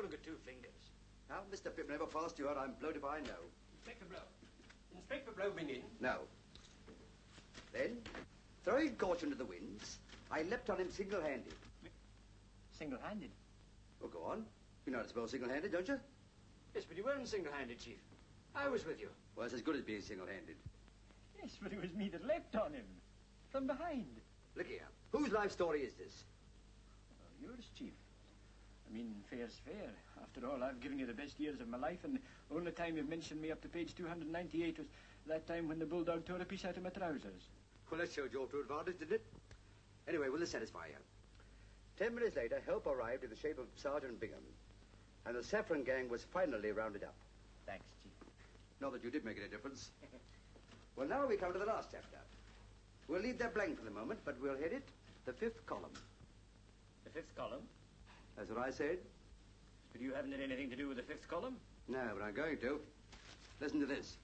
only got 2 fingers. How Mr. Pip never fast you are, I'm blowed if I know. Inspector Blow. Inspector Blow been in? No. Then, throwing caution to the winds, I leapt on him single-handed. Single-handed? Well, go on. You know how to spell single-handed, don't you? Yes, but you weren't single-handed, Chief. I was with you. Well, it's as good as being single-handed. Yes, but it was me that leapt on him. From behind. Look here. Whose life story is this? Oh, yours, Chief. I mean, fair's fair. After all, I've given you the best years of my life, and the only time you've mentioned me up to page 298 was that time when the bulldog tore a piece out of my trousers. Well, that showed you off to advantage, didn't it? Anyway, will this satisfy you? 10 minutes later, help arrived in the shape of Sergeant Bingham, and the Saffron gang was finally rounded up. Thanks, Chief. Not that you did make any difference. Well, now we come to the last chapter. We'll leave that blank for the moment, but we'll head it the 5th column. The 5th column? That's what I said. But you haven't had anything to do with the 5th column? No, but I'm going to. Listen to this.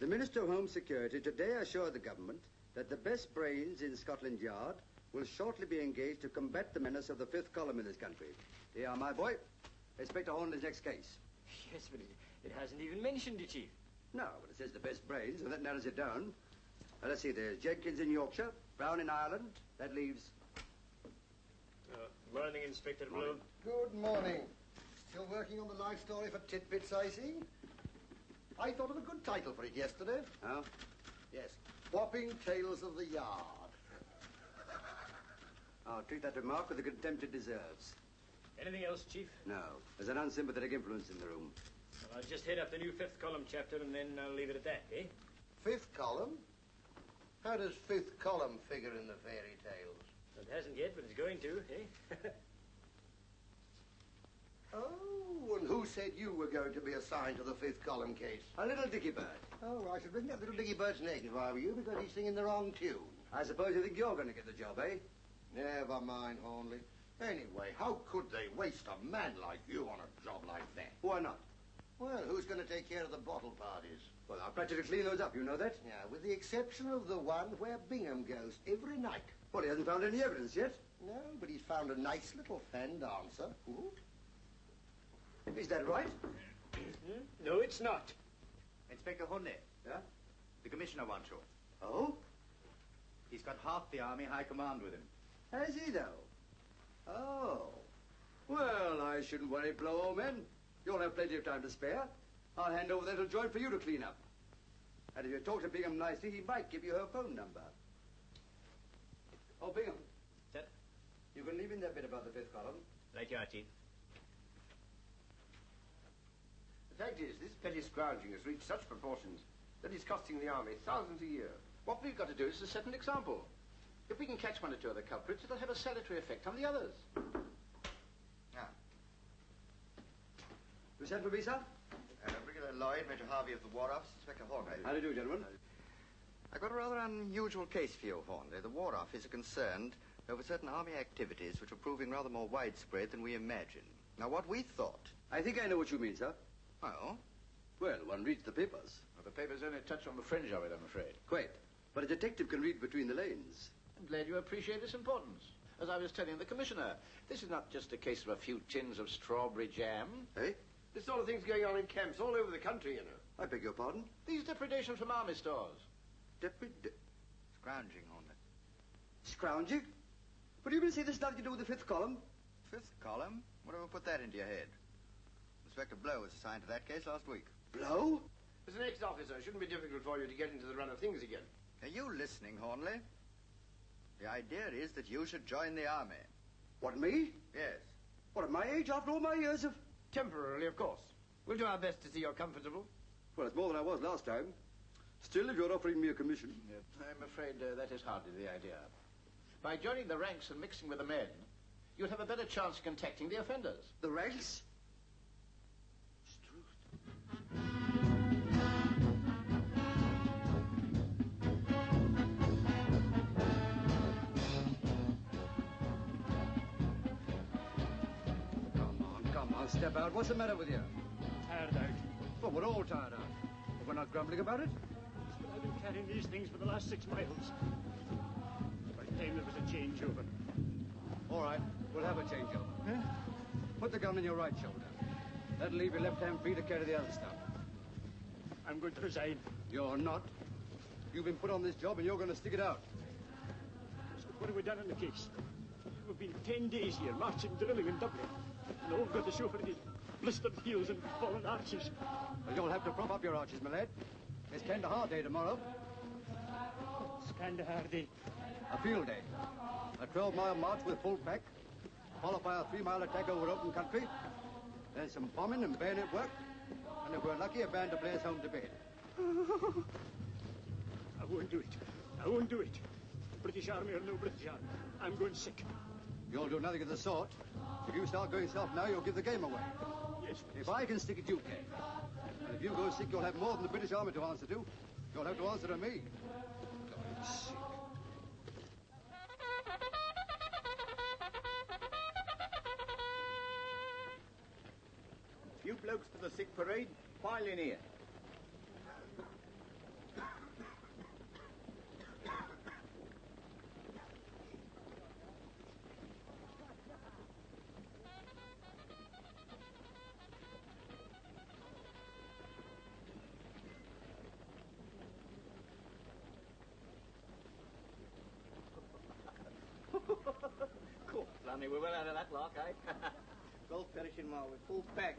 The Minister of Home Security today assured the government that the best brains in Scotland Yard will shortly be engaged to combat the menace of the 5th column in this country. Here, my boy. Inspector Hornley's next case. Yes, but it hasn't even mentioned you, Chief. No, but it says the best brains, and that narrows it down. Now, let's see, there's Jenkins in Yorkshire, Brown in Ireland. That leaves... Morning, Inspector Blow. Good morning. Still working on the life story for Titbits, I see. I thought of a good title for it yesterday. Oh? Yes. Whopping Tales of the Yard. I'll treat that remark with the contempt it deserves. Anything else, Chief? No. There's an unsympathetic influence in the room. Well, I'll just head up the new 5th column chapter, and then I'll leave it at that, eh? 5th column? How does 5th column figure in the fairy tales? It hasn't yet, but it's going to, eh? Oh, and who said you were going to be assigned to the 5th column case? A little dicky bird. Oh, I should bring that little Dicky Bird's neck if I were you, because he's singing the wrong tune. I suppose you think you're going to get the job, eh? Never mind, Hornley. Anyway, how could they waste a man like you on a job like that? Why not? Well, who's going to take care of the bottle parties? Well, I'll practically clean those up, you know that? Yeah, with the exception of the one where Bingham goes every night. Well, he hasn't found any evidence yet. No, but he's found a nice little fan dancer. Ooh. Is that right? No, it's not. Inspector Hornley. Yeah? The commissioner wants you. Oh? He's got half the army high command with him. Has he, though? Oh. Well, I shouldn't worry, Blow, old man. You'll have plenty of time to spare. I'll hand over that little joint for you to clean up. And if you talk to Bingham nicely, he might give you her phone number. Oh, Bingham. Sir? You can leave in that bit about the 5th column. Right you are, Chief. The fact is, this petty scrounging has reached such proportions that it's costing the army thousands a year. What we've got to do is to set an example. If we can catch 1 or 2 of the culprits, it'll have a salutary effect on the others. Ah. You sent for me, sir? Brigadier Lloyd, Major Harvey of the War Office, Inspector Hornley. How do you do, gentlemen? I've got a rather unusual case for you, Hornley. The War Office are concerned over certain army activities which are proving rather more widespread than we imagined. Now, what we thought... I think I know what you mean, sir. Well? Well, one reads the papers. Well, the papers only touch on the fringe of it, I'm afraid. Quite. But a detective can read between the lanes. I'm glad you appreciate its importance. As I was telling the commissioner, this is not just a case of a few tins of strawberry jam. Eh? This sort of thing's going on in camps all over the country, you know. I beg your pardon? These depredations from army stores. Scrounging, Hornley. Scrounging? But you will say there's nothing to do with the 5th column? 5th column? Whatever put that into your head? Inspector Blow was assigned to that case last week. Blow? As an ex-officer, it shouldn't be difficult for you to get into the run of things again. Are you listening, Hornley? The idea is that you should join the army. What, me? Yes. What, at my age, after all my years of... Temporarily, of course. We'll do our best to see you're comfortable. Well, it's more than I was last time. Still, if you're offering me a commission... I'm afraid that is hardly the idea. By joining the ranks and mixing with the men, you'll have a better chance of contacting the offenders. The ranks? Come on, step out. What's the matter with you? Tired out. Well, we're all tired out. But we're not grumbling about it. But I've been carrying these things for the last 6 miles. By the time there was a changeover. All right, we'll have a changeover. Huh? Put the gun on your right shoulder. That'll leave your left hand free to carry the other stuff. I'm going to resign. You're not. You've been put on this job and you're going to stick it out. So what have we done in the case? We've been 10 days here, marching, drilling in Dublin. And all we've got to show for it is blistered heels and fallen arches. Well, you'll have to prop up your arches, my lad. It's Kandahar Day tomorrow. It's Kandahar Day. A field day. A 12-mile march with full pack, followed by a 3-mile attack over open country. Then some bombing and bayonet work. And if we're lucky, a band to play us home to bed. I won't do it. I won't do it. British Army or no British Army. I'm going sick. You'll do nothing of the sort. If you start going soft now, you'll give the game away. Yes, If I can stick it, you can. And if you go sick, you'll have more than the British Army to answer to. You'll have to answer to me. God, sick. You blokes to the sick parade, pile in here. Cool, Blimey, we're well out of that lock, eh? Both perishing while we're full pack.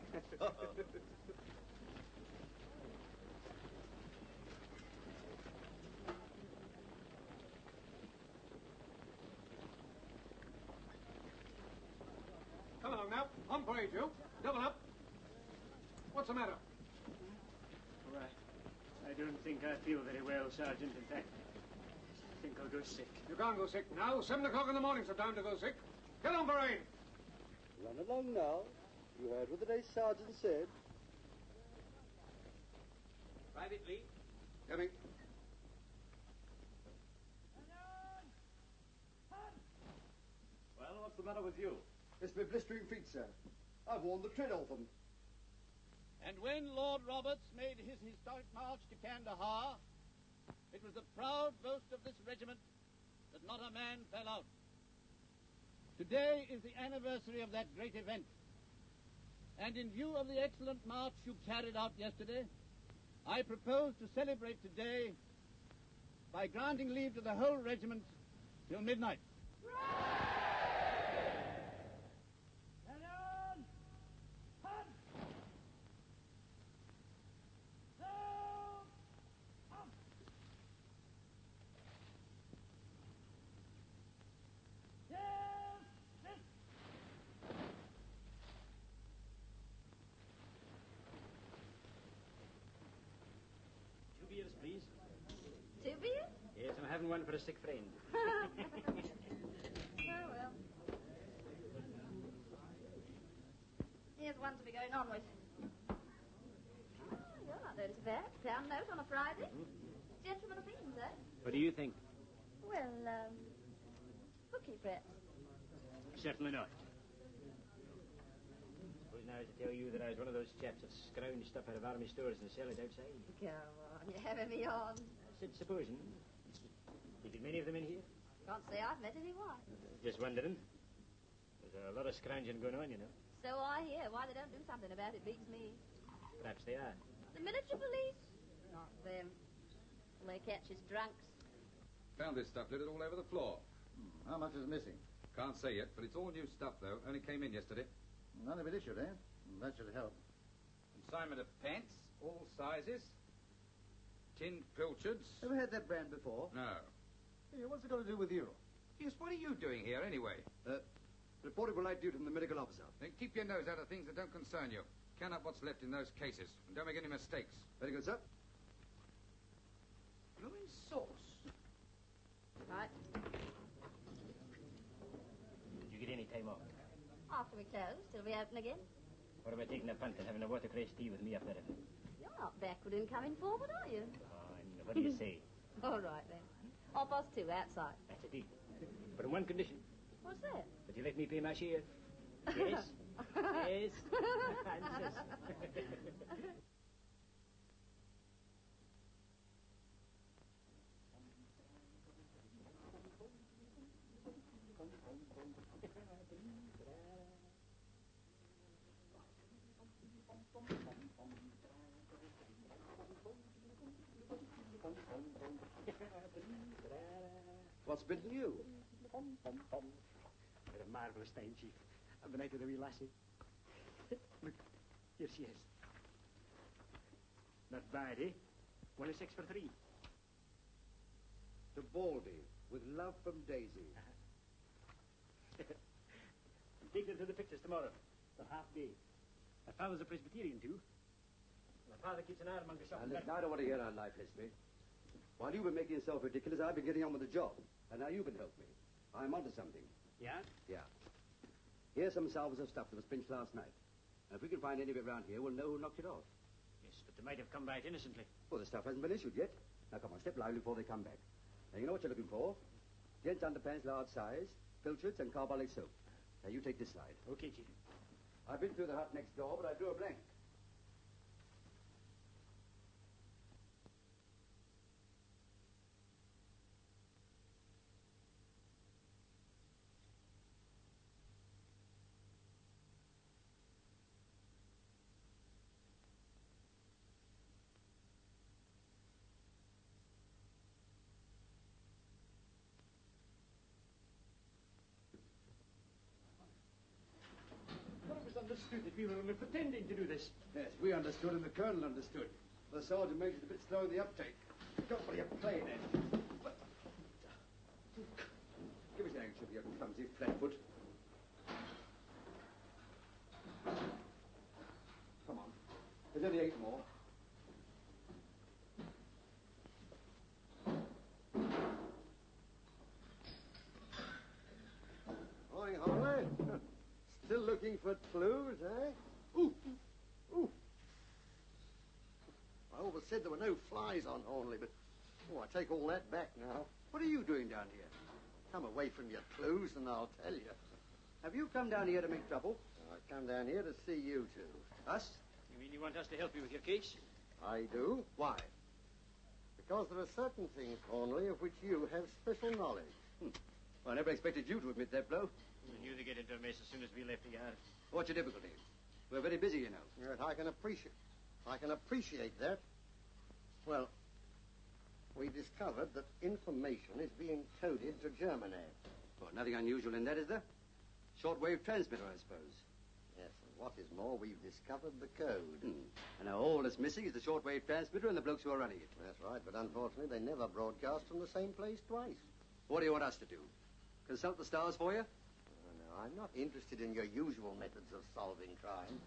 Come along now. On parade, you. Double up. What's the matter? all right. I don't think I feel very well, Sergeant. In fact, I think I'll go sick. You can't go sick now. 7 o'clock in the morning's the time to go sick. Get on parade. Run along now. You heard what the day sergeant said. Private Lee. Coming. Well, what's the matter with you? It's my blistering feet, sir. I've worn the tread off them. And when Lord Roberts made his historic march to Kandahar, it was the proud boast of this regiment that not a man fell out. Today is the anniversary of that great event. And in view of the excellent march you carried out yesterday, I propose to celebrate today by granting leave to the whole regiment till midnight. Two beers, please. 2 beers? Yes, I'm having one for a sick friend. Oh, well. Here's one to be going on with. Oh, you're not noticed that. Pound note on a Friday. Gentleman opinions, eh? What do you think? Well, bookie, perhaps. Certainly not. Suppose now to tell you that I was one of those chaps that scrounge stuff out of army stores and sell it outside. Come on, you're having me on. I said supposing. You get many of them in here? Can't say I've met anyone. Just wondering. There's a lot of scrounging going on, you know. So I hear. Why they don't do something about it beats me. Perhaps they are. The military police? Not them. Well, they catch us drunks. Found this stuff littered all over the floor. How much is missing? Can't say yet, but it's all new stuff, though. Only came in yesterday. None of it issued, eh? That should help. Consignment of pants, all sizes. Tin pilchards. Ever had that brand before? No. Hey, what's it got to do with you? Yes, what are you doing here, anyway? Reported for light duty from the medical officer. Then keep your nose out of things that don't concern you. Count up what's left in those cases. And don't make any mistakes. Very good, sir. Blooming sauce. Right. Did you get any time off? After we close, till we open again. Or am I taking a punt and having a watercress tea with me up there? You're not backward in coming forward, are you? What do you say? All right, then. 2:30 outside. That's a deal. But on one condition. What's that? That you let me pay my share. Yes? Yes? What's bitten you? What a marvellous time, Chief. On the night of the wee lassie. Look, here she is. Not bad, eh? 1 and 6 for 3. To Baldy, with love from Daisy. I'm taking her to the pictures tomorrow. For half day. My father's a Presbyterian, too. My father keeps an ironmonger shop. Now, listen, I don't want to hear our life history. While you've been making yourself ridiculous, I've been getting on with the job. And now you can help me. I'm onto something. Yeah? Yeah. Here's some salvos of stuff that was pinched last night. And if we can find any of it around here, we'll know who knocked it off. Yes, but they might have come back innocently. Well, the stuff hasn't been issued yet. Now, come on, step lively before they come back. Now, you know what you're looking for? Gents' underpants, large size, filchards, and carbolic soap. Now, you take this side. Okay, Chief. I've been through the hut next door, but I drew a blank. Well, it was understood that we were only pretending to do this. Yes, we understood and the colonel understood. The sergeant makes it a bit slow in the uptake. Don't worry, you're playing it. Give us an handkerchief, you clumsy flatfoot. Come on. There's only 8 more. Morning, Harley. Still looking for clues, eh? Ooh. Ooh. I always said there were no flies on Hornley, but I take all that back now. What are you doing down here? Come away from your clues and I'll tell you. Have you come down here to make trouble? I come down here to see you two. Us? You mean you want us to help you with your case? I do. Why? Because there are certain things, Hornley, of which you have special knowledge. Well, I never expected you to admit that, Blow. We knew to get into a mess as soon as we left the yard. What's your difficulty? We're very busy, you know. Yes, I can appreciate that. Well, we discovered that information is being coded to Germany. Well, nothing unusual in that, is there? Shortwave transmitter, I suppose. Yes, and what is more, we've discovered the code. And now all that's missing is the shortwave transmitter and the blokes who are running it. That's right, but unfortunately they never broadcast from the same place twice. What do you want us to do? Consult the stars for you? No, I'm not interested in your usual methods of solving crime.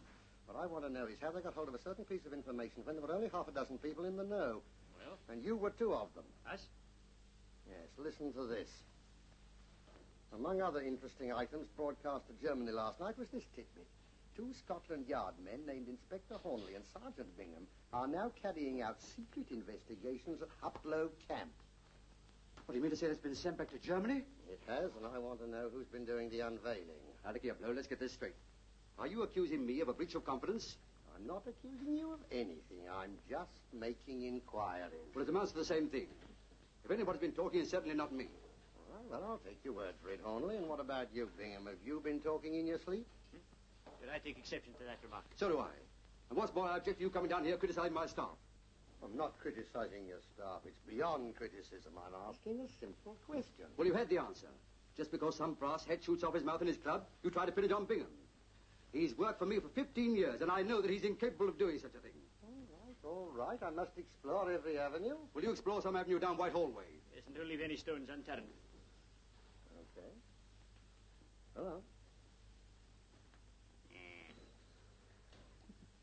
What I want to know is how they got hold of a certain piece of information when there were only half a dozen people in the know. Well? And you were 2 of them. Us? Yes, listen to this. Among other interesting items broadcast to Germany last night was this tidbit. 2 Scotland Yard men named Inspector Hornley and Sergeant Bingham are now carrying out secret investigations at Huplow Camp. What do you mean to say it's been sent back to Germany? It has, and I want to know who's been doing the unveiling. Now, look here, Blow, let's get this straight. Are you accusing me of a breach of confidence? I'm not accusing you of anything. I'm just making inquiries. Well, it amounts to the same thing. If anybody's been talking, it's certainly not me. Well, I'll take your word for it, Hornley. And what about you, Bingham? Have you been talking in your sleep? Did I take exception to that remark? So do I. And what's more, I object to you coming down here criticizing my staff. I'm not criticizing your staff. It's beyond criticism. I'm asking a simple question. Well, you had the answer. Just because some brass head shoots off his mouth in his club, you try to pin it on Bingham. He's worked for me for 15 years, and I know that he's incapable of doing such a thing. All right. I must explore every avenue. Will you explore some avenue down Whitehall Way? Yes, and don't leave any stones unturned. Okay. Hello.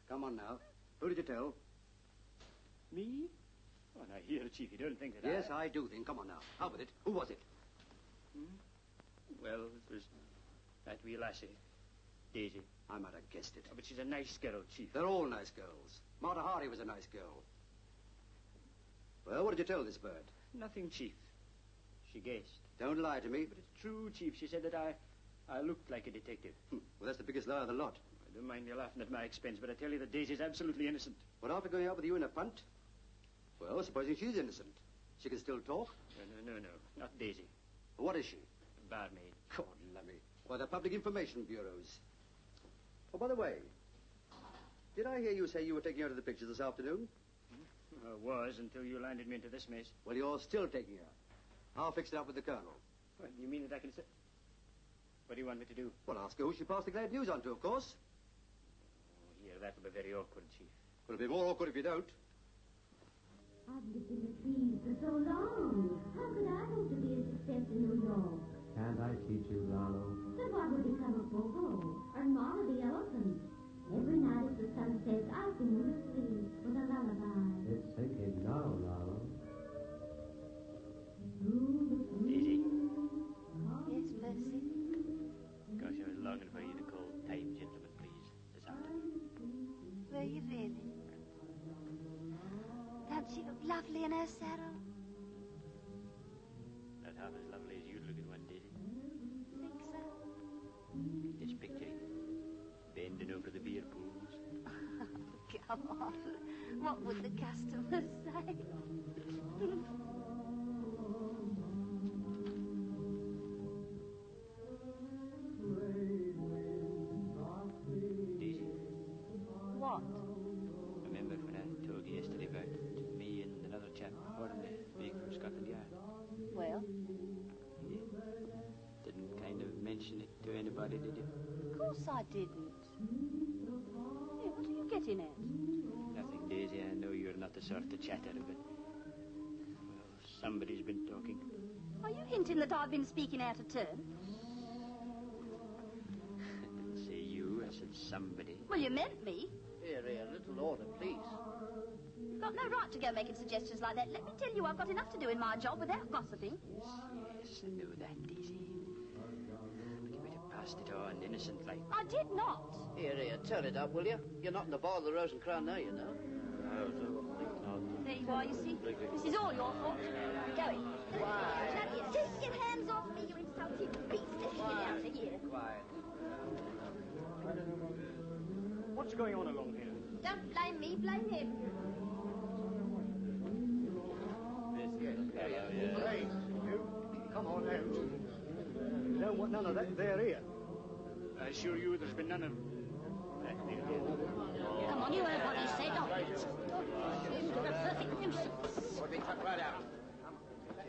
Come on now. Who did you tell? Me? Oh, now here, Chief, you don't think that Yes, I do think. Come on now. Out with it. Who was it? Well, it was that wee lassie, Daisy. I might have guessed it. Oh, but she's a nice girl, Chief. They're all nice girls. Martha Hardy was a nice girl. Well, what did you tell this bird? Nothing, Chief. She guessed. Don't lie to me. But it's true, Chief. She said that I looked like a detective. Well, that's the biggest lie of the lot. Don't mind me laughing at my expense, but I tell you that Daisy's absolutely innocent. Well, after going out with you in a punt? Well, supposing she's innocent. She can still talk? No, not Daisy. What is she? A barmaid. God, lummy. Why, the public information bureaus. Oh, by the way, did I hear you say you were taking her to the pictures this afternoon? I was until you landed me into this mess. Well, you're still taking her. I'll fix it up with the Colonel. Well, you mean that I can say... What do you want me to do? Well, ask her who she passed the glad news on to, of course. Oh, here, that'll be very awkward, Chief. Well, it'll be more awkward if you don't. I've lived in the seas for so long. How could I hope to be a success in New York? Can't I teach you, Lalo? Then why would become a boho or Mara the elephant? Every night as the sun sets, I sing you to sleep with a lullaby. It's sinking now, Lalo. Daisy? Yes, Percy? Gosh, I was longing for you to call time, gentlemen, please, this afternoon. Were you really? Don't she look lovely in her saddle? Not half as lovely as you look in one, Daisy. Think so? Just picture it. Bending over the beer pools. Come on. What would the customers say? Daisy, What? remember when I told you yesterday about me and another chap ordering a vehicle from Scotland Yard? Well, You didn't kind of mention it to anybody, did you? of course I didn't. Hey, what are you getting at? Nothing, Daisy. I know you're not the sort to chatter, but... Well, somebody's been talking. Are you hinting that I've been speaking out of turn? I didn't say you, I said somebody. Well, you meant me. Here, little order, please. You've got no right to go making suggestions like that. Let me tell you, I've got enough to do in my job without gossiping. Yes, I know that, Daisy. But you might have passed it on innocent like. I did not. Here, turn it up, will you? You're not in the bar of the Rose and Crown now, you know. There you are, you see. This is all your fault. Go in. Why? Take your hands off me, you insulting beast. Get out of here. Quiet. What's going on along here? Don't blame me, blame him. Hey, you, come on out. Don't want none of that there here. I assure you there's been none of that there. Come on, you heard what he said. Oh, him to the perfect nuisance. We'll be cut right out.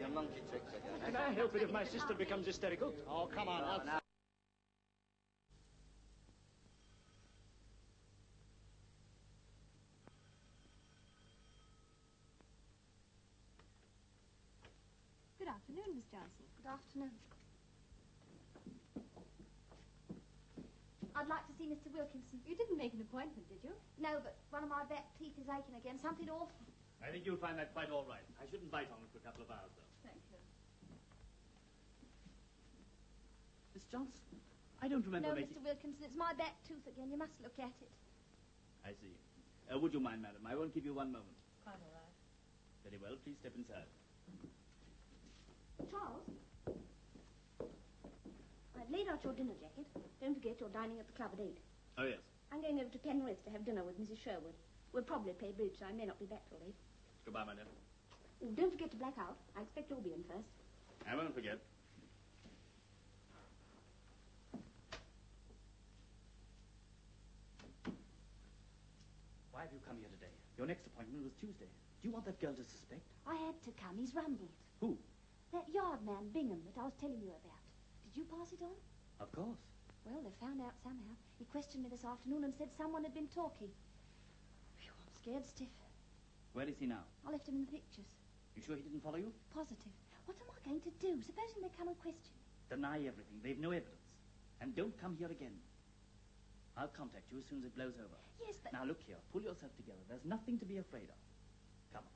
Your monkey tricks again. Can I help it if my sister becomes hysterical? Oh, come on, now. Good afternoon, Miss Johnson. Good afternoon. I'd like to see Mr. Wilkinson. You didn't make an appointment, did you? No, but one of my back teeth is aching again. Something awful. I think you'll find that quite all right. I shouldn't bite on it for a couple of hours, though. Thank you. Miss Johnson, I don't remember No, making... Mr. Wilkinson, it's my back tooth again. You must look at it. I see. Would you mind, madam? I won't keep you one moment. Quite all right. Very well. Please step inside. Charles? I've laid out your dinner jacket. Don't forget you're dining at the club at 8. Oh, yes. I'm going over to Penrith to have dinner with Mrs. Sherwood. We'll probably play bridge, so I may not be back till 8. Goodbye, my dear. Oh, don't forget to black out. I expect you'll be in first. I won't forget. Why have you come here today? Your next appointment was Tuesday. Do you want that girl to suspect? I had to come. He's rumbled. Who? That yard man, Bingham, that I was telling you about. Did you pass it on? Of course. Well, they found out somehow. He questioned me this afternoon and said someone had been talking. Phew, I'm scared stiff. Where is he now? I left him in the pictures. You sure he didn't follow you? Positive. What am I going to do? Supposing they come and question me? Deny everything. They've no evidence. And don't come here again. I'll contact you as soon as it blows over. Yes, but... Now, look here. Pull yourself together. There's nothing to be afraid of. Come on.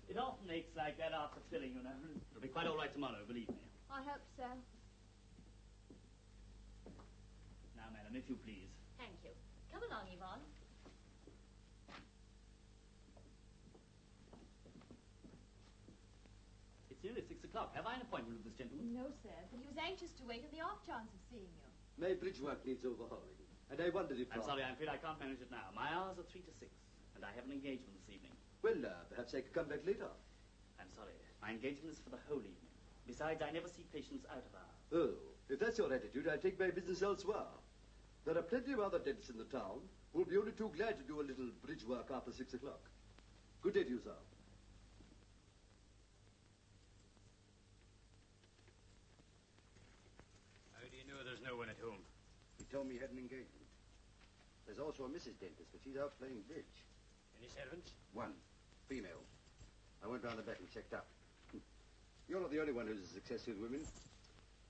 It often aches like that after filling, you know. It'll be quite all right tomorrow, believe me. I hope so. Now, madam, if you please. Thank you. Come along, Yvonne. It's nearly 6 o'clock. Have I an appointment with this gentleman? No, sir, but he was anxious to wait on the off chance of seeing you. My bridge work needs overhauling, and I wondered if... I'm sorry, I'm afraid I can't manage it now. My hours are 3 to 6, and I have an engagement this evening. Well, perhaps I could come back later. I'm sorry. My engagement is for the whole evening. Besides, I never see patients out of hours. Oh, if that's your attitude, I'll take my business elsewhere. There are plenty of other dentists in the town who'll be only too glad to do a little bridge work after 6 o'clock. Good day to you, sir. told me he had an engagement. There's also a Mrs. Dentist, but she's out playing bridge. Any servants? One. Female. I went round the back and checked up. You're not the only one who's a success with women.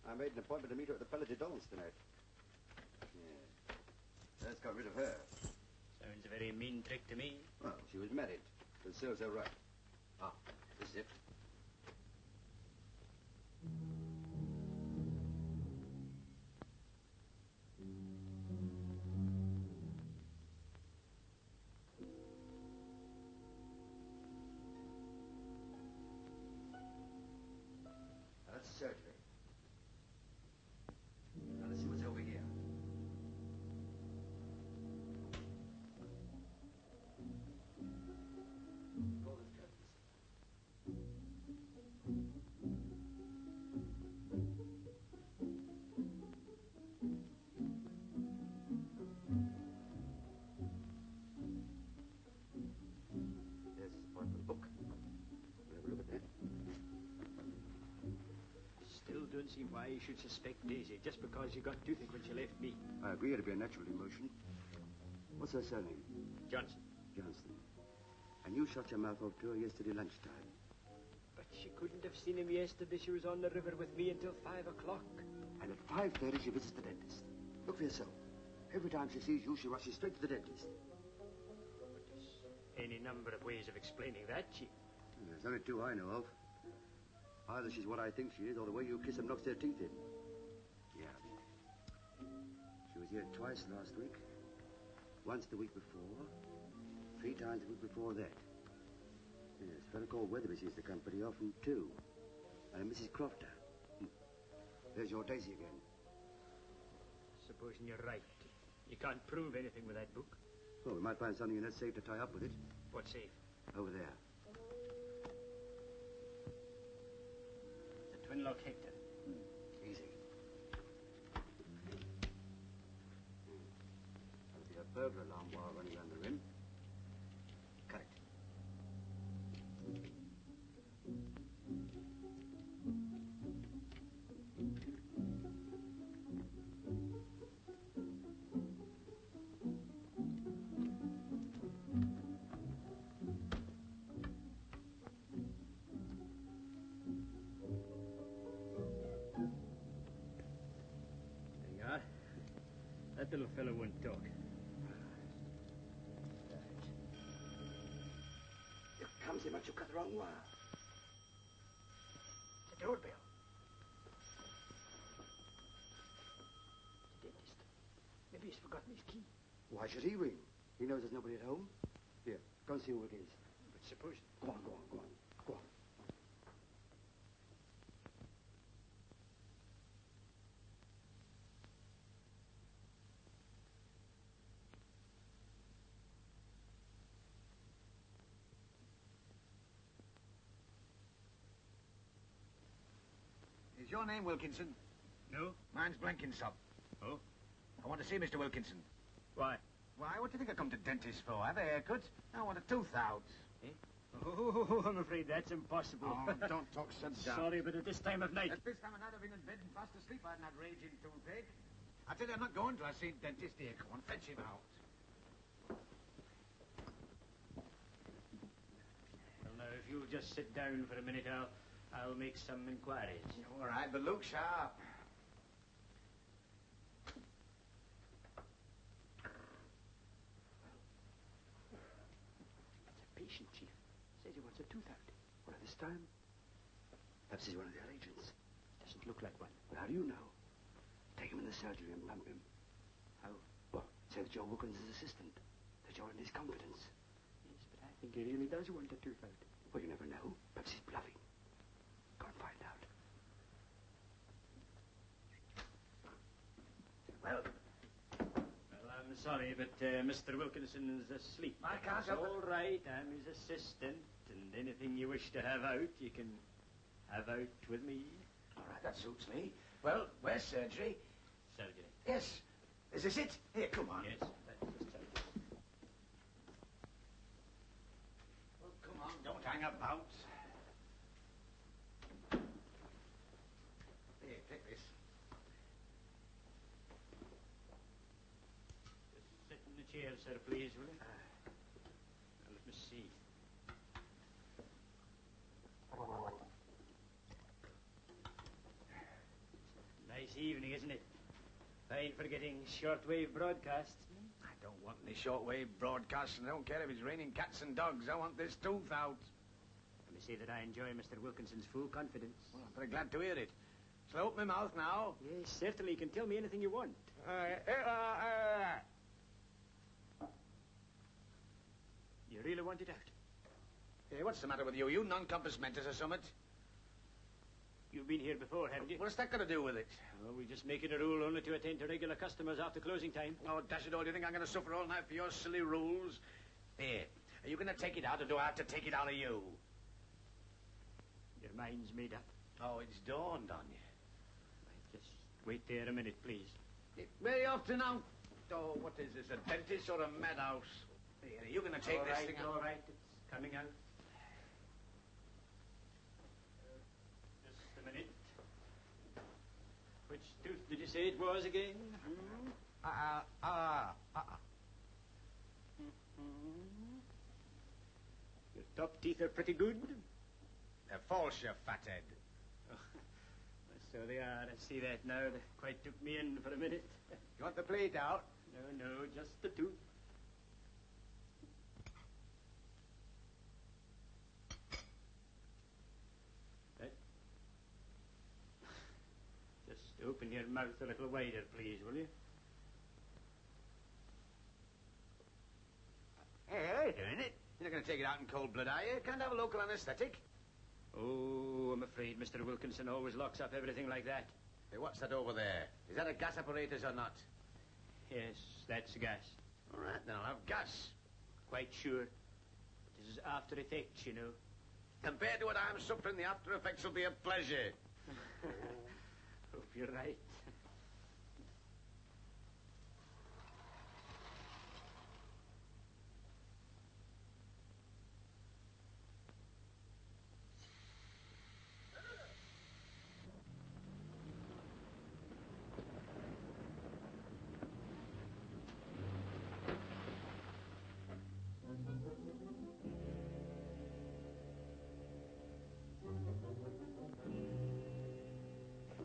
I made an appointment to meet her at the Palais de Danse tonight. Yeah. That's got rid of her. Sounds a very mean trick to me. Well, she was married. But serves her right. Ah, this is it. That's surgery. Now let's see what's over here. Pull the curtains. There's his appointment book. We'll have a look at that. Still don't see why you should suspect Daisy just because you got toothache when she left me. I agree it'd be a natural emotion. What's her surname? Johnson. Johnson. And you shot your mouth off to her yesterday lunchtime. But she couldn't have seen him yesterday. She was on the river with me until 5 o'clock. And at 5:30 she visits the dentist. Look for yourself. Every time she sees you, she rushes straight to the dentist. There's any number of ways of explaining that, Chief. There's only two I know of. Either she's what I think she is, or the way you kiss her knocks their teeth in. Yeah. She was here twice last week. Once the week before. 3 times the week before that. Yes, a fellow called Weatherby sees the company often, too. And a Mrs. Crofter. There's your Daisy again. Supposing you're right. You can't prove anything with that book. Well, we might find something in that safe to tie up with it. What safe? Over there. The twin lock Hector. Easy. That'll be a burglar alarm wire running around the rim. Cut it. There you are. That little fellow won't talk. Here comes him, but you cut the wrong wire. The doorbell. The dentist. Maybe he's forgotten his key. Why should he ring? He knows there's nobody at home. Here, go and see who it is. But suppose... Go on, go on, go on. Go on. Is your name Wilkinson? No? Mine's Blenkinsop. Oh? I want to see Mr. Wilkinson. Why? Why, what do you think I come to dentists for? Have a haircut? I want a tooth out. Eh? Oh, I'm afraid that's impossible. Oh, don't talk sense down. Sorry, but at this time of night... At this time of night, I've been in bed and fast asleep. I had that raging toothache. I tell you, I'm not going till I see dentist here. Come on, fetch him out. Well, now, if you'll just sit down for a minute, I'll make some inquiries. All right, but look sharp. That's a patient, Chief. Says he wants a tooth out. What, at this time? Perhaps he's one of their agents. Doesn't look like one. Well, how do you know? Take him in the surgery and pump him. How? Well, say that you're Wilkinson's assistant. That you're in his confidence. Yes, but I think he really does want a tooth out. Well, you never know. Perhaps he's bluffing. Go and find out. Well, I'm sorry, but Mr. Wilkinson is asleep. I can't help it. All right, I'm his assistant, and anything you wish to have out, you can have out with me. All right, that suits me. Well, where's surgery? Surgery. Yes. Is this it? Here, come on. Yes, that's just surgery. Well, come on, don't hang about. Here, take this. chair, sir, please, will you? Now, let me see. Nice evening, isn't it? Fine for getting shortwave broadcasts. I don't want any shortwave broadcasts, and I don't care if it's raining cats and dogs. I want this tooth out. Let me say that I enjoy Mr. Wilkinson's full confidence. Well, I'm very glad to hear it. Shall I open my mouth now? Yes, certainly. You can tell me anything you want. You really want it out? Hey, what's the matter with you? You non-compass mentis or something? You've been here before, haven't you? What's that got to do with it? Well, we just make it a rule only to attend to regular customers after closing time. Oh, dash it all, do you think I'm going to suffer all night for your silly rules? Here, are you going to take it out, or do I have to take it out of you? Your mind's made up. Oh, it's dawned on you. Right, just wait there a minute, please. Where are you off to now? Oh, what is this, a dentist or a madhouse? Here, are you going to take this thing out? All right, it's coming out. Just a minute. Which tooth did you say it was again? Your top teeth are pretty good. They're false, you fathead. Oh, so they are. I see that now. They quite took me in for a minute. You want the plate out? No, just the tooth. Right. Just open your mouth a little wider, please, will you? Hey, wait a minute. You're not going to take it out in cold blood, are you? Can't have a local anesthetic. Oh, I'm afraid Mr. Wilkinson always locks up everything like that. Hey, what's that over there? Is that a gas apparatus or not? Yes, that's gas. All right, then I'll have gas. Quite sure. This is after effects, you know. Compared to what I'm suffering, the after effects will be a pleasure. Hope you're right.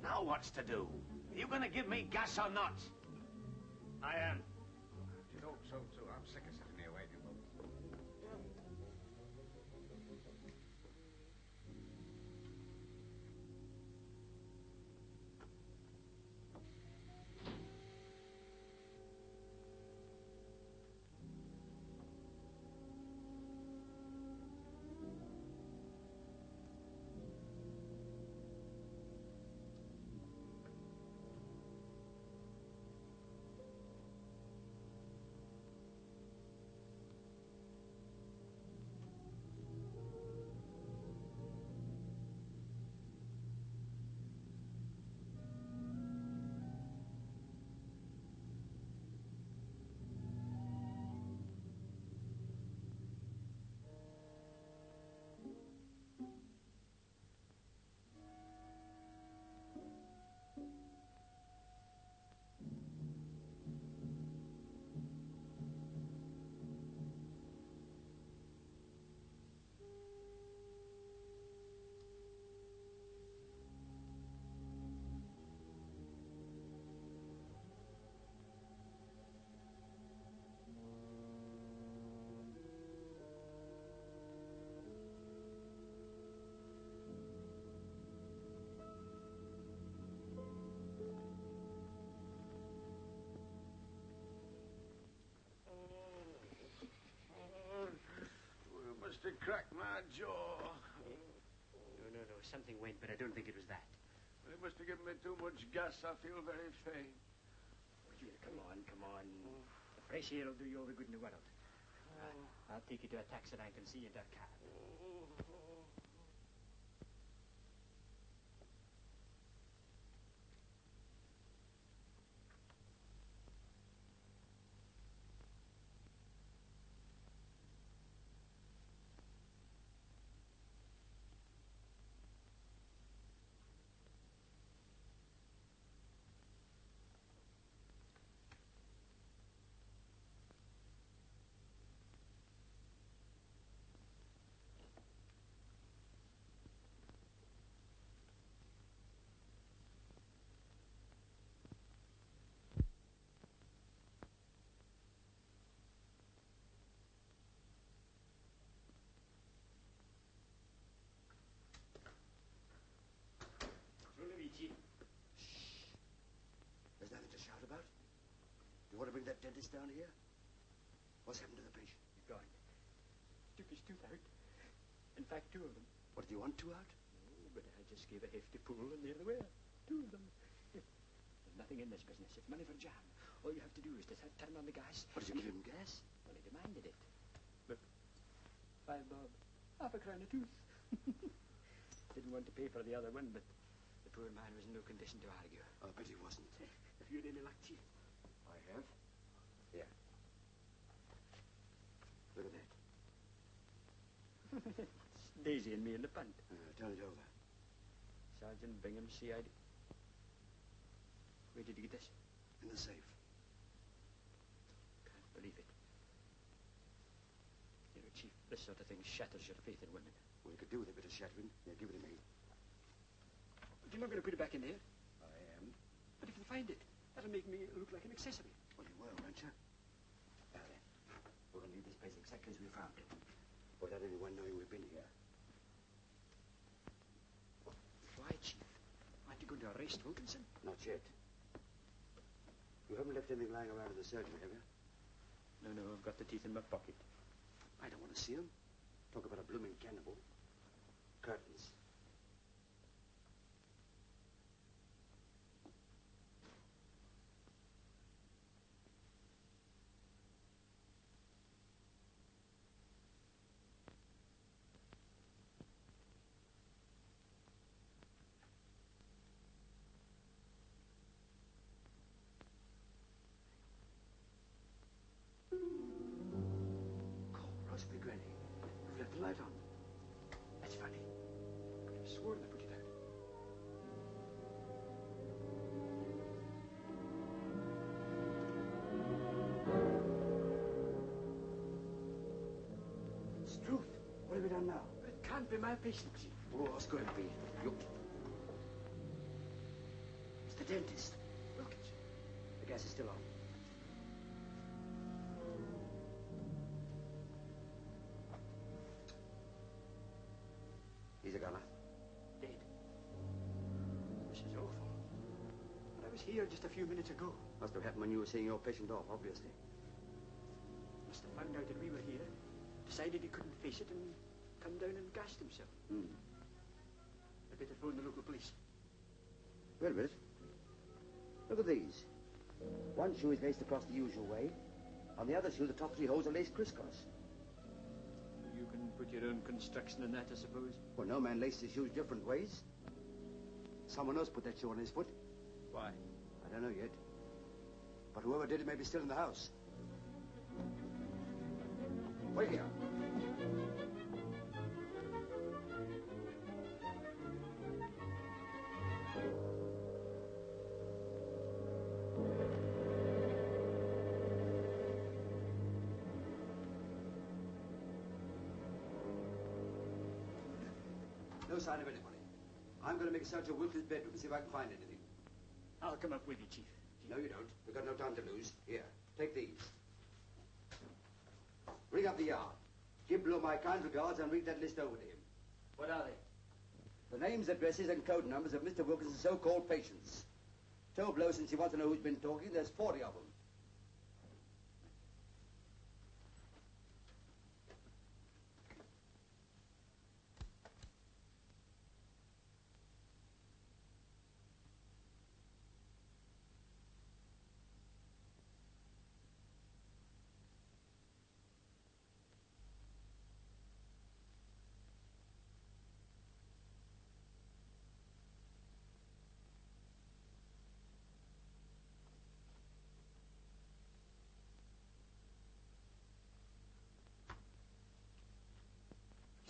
Now what's to do? Are you going to give me gas or not? I am. You hope so, too. I'm sick of sitting here waiting. Must have cracked my jaw. No. Something went, but I don't think it was that. It must have given me too much gas. I feel very faint. Here, come on. The fresh air will do you all the good in the world. I'll take you to a taxi rank and see you in that car. You want to bring that dentist down here? What's happened to the patient? He's gone. Took his tooth out. In fact, two of them. What, do you want two out? Oh, but I just gave a hefty pull, and there they were. Two of them. There's nothing in this business. It's money for jam. All you have to do is to turn on the gas. What, did you give him gas? Well, he demanded it. Look. 5 bob. Half a crown a tooth. Didn't want to pay for the other one, but the poor man was in no condition to argue. I bet he wasn't. Have you had any luck, Chief? I have. Here. Look at that. It's Daisy and me in the punt. Turn it over. Sergeant Bingham, CID. Where did you get this? In the safe. Can't believe it. You know, Chief, this sort of thing shatters your faith in women. Well, you could do with a bit of shattering. Yeah, give it to me. You're not going to put it back in there? I am. But if they find it, that'll make me look like an accessory. Well, you will, won't you? Now then, we're going to leave this place exactly as we found it, without anyone knowing we've been here. Why, Chief? Aren't you going to arrest Wilkinson? Not yet. You haven't left anything lying around in the surgery, have you? No, I've got the teeth in my pocket. I don't want to see them. Talk about a blooming cannibal. Curtains. Roseby Granny. You've left the light on. That's funny. I could have sworn I put it out. Struth, what have we done now? It can't be my patient, Chief. Oh, it's going to be. You. It's the dentist. Look, the gas is still on. He's a goner. Dead. This is awful. But I was here just a few minutes ago. Must have happened when you were seeing your patient off, obviously. Must have found out that we were here, decided he couldn't face it, and come down and gassed himself. I better phone the local police. Wait a minute. Look at these. One shoe is laced across the usual way. On the other shoe, the top 3 holes are laced crisscross. You can put your own construction on that, I suppose. Well, no man laces his shoes different ways. Someone else put that shoe on his foot. Why? I don't know yet. But whoever did it may be still in the house. Wait here. No sign of anybody. I'm going to make a search of Wilkins' bedroom, see if I can find anything. I'll come up with you, Chief. No, you don't. We've got no time to lose. Here, take these. Ring up the yard. Give Blue my kind regards and read that list over to him. What are they? The names, addresses, and code numbers of Mr. Wilkins' so-called patients. Tell Blow, since he wants to know who's been talking, there's 40 of them.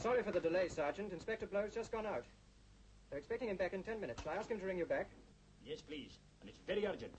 Sorry for the delay, Sergeant. Inspector Blow's just gone out. They're expecting him back in 10 minutes. Shall I ask him to ring you back? Yes, please. And it's very urgent.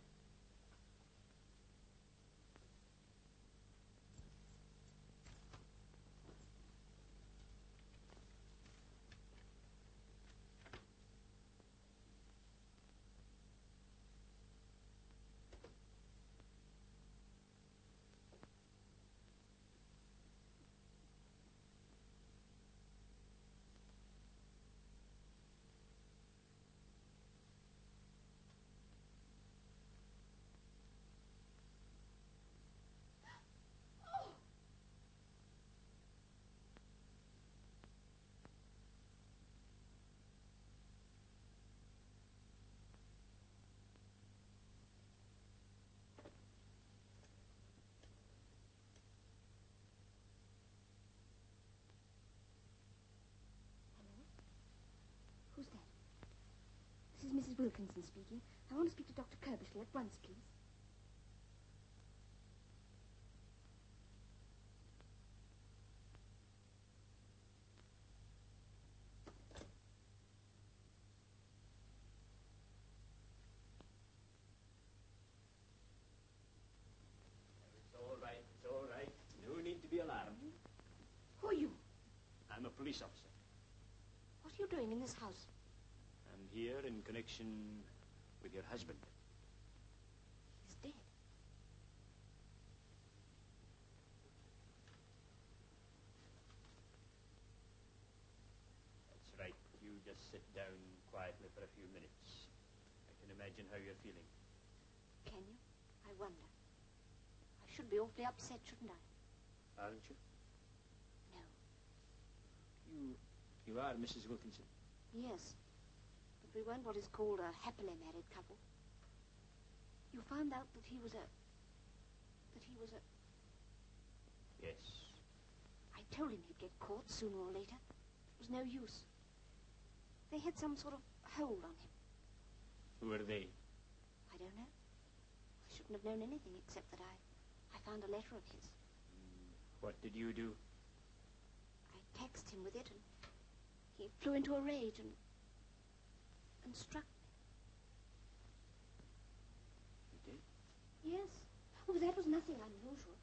Mrs. Wilkinson speaking. I want to speak to Dr. Kirbishley at once, please. It's all right. No need to be alarmed. Who are you? I'm a police officer. What are you doing in this house? I'm here in connection with your husband. He's dead. That's right. You just sit down quietly for a few minutes. I can imagine how you're feeling. Can you? I wonder. I should be awfully upset, shouldn't I? Aren't you? No. You are Mrs. Wilkinson? Yes. But we weren't what is called a happily married couple. You found out that he was a... Yes. I told him he'd get caught sooner or later. It was no use. They had some sort of hold on him. Who are they? I don't know. I shouldn't have known anything except that I found a letter of his. What did you do? I taxed him with it, and he flew into a rage and struck me. You did? Yes. Oh, that was nothing unusual.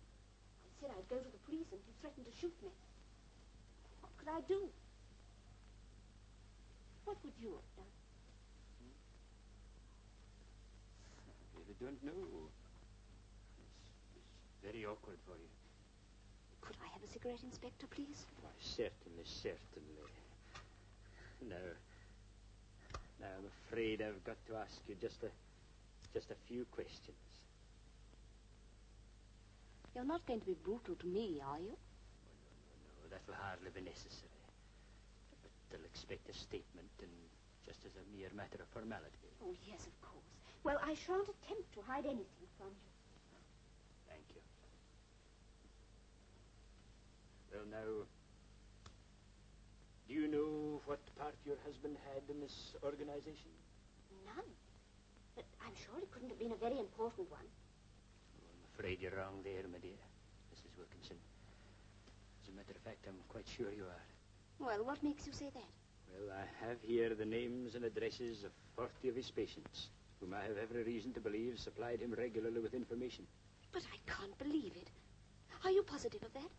I said I'd go to the police, and he threatened to shoot me. What could I do? What would you have done? I really don't know. It's very awkward for you. Could I have a cigarette, Inspector, please? Why, certainly, certainly. Now, I'm afraid I've got to ask you just a few questions. You're not going to be brutal to me, are you? No, that will hardly be necessary. But they'll expect a statement, and just as a mere matter of formality. Oh, yes, of course. Well, I shan't attempt to hide anything from you. Thank you. Well, now, do you know what part your husband had in this organization? None. But I'm sure it couldn't have been a very important one. I'm afraid you're wrong there, my dear, Mrs. Wilkinson. As a matter of fact, I'm quite sure you are. Well, what makes you say that? Well, I have here the names and addresses of 40 of his patients, whom I have every reason to believe supplied him regularly with information. But I can't believe it. Are you positive of that?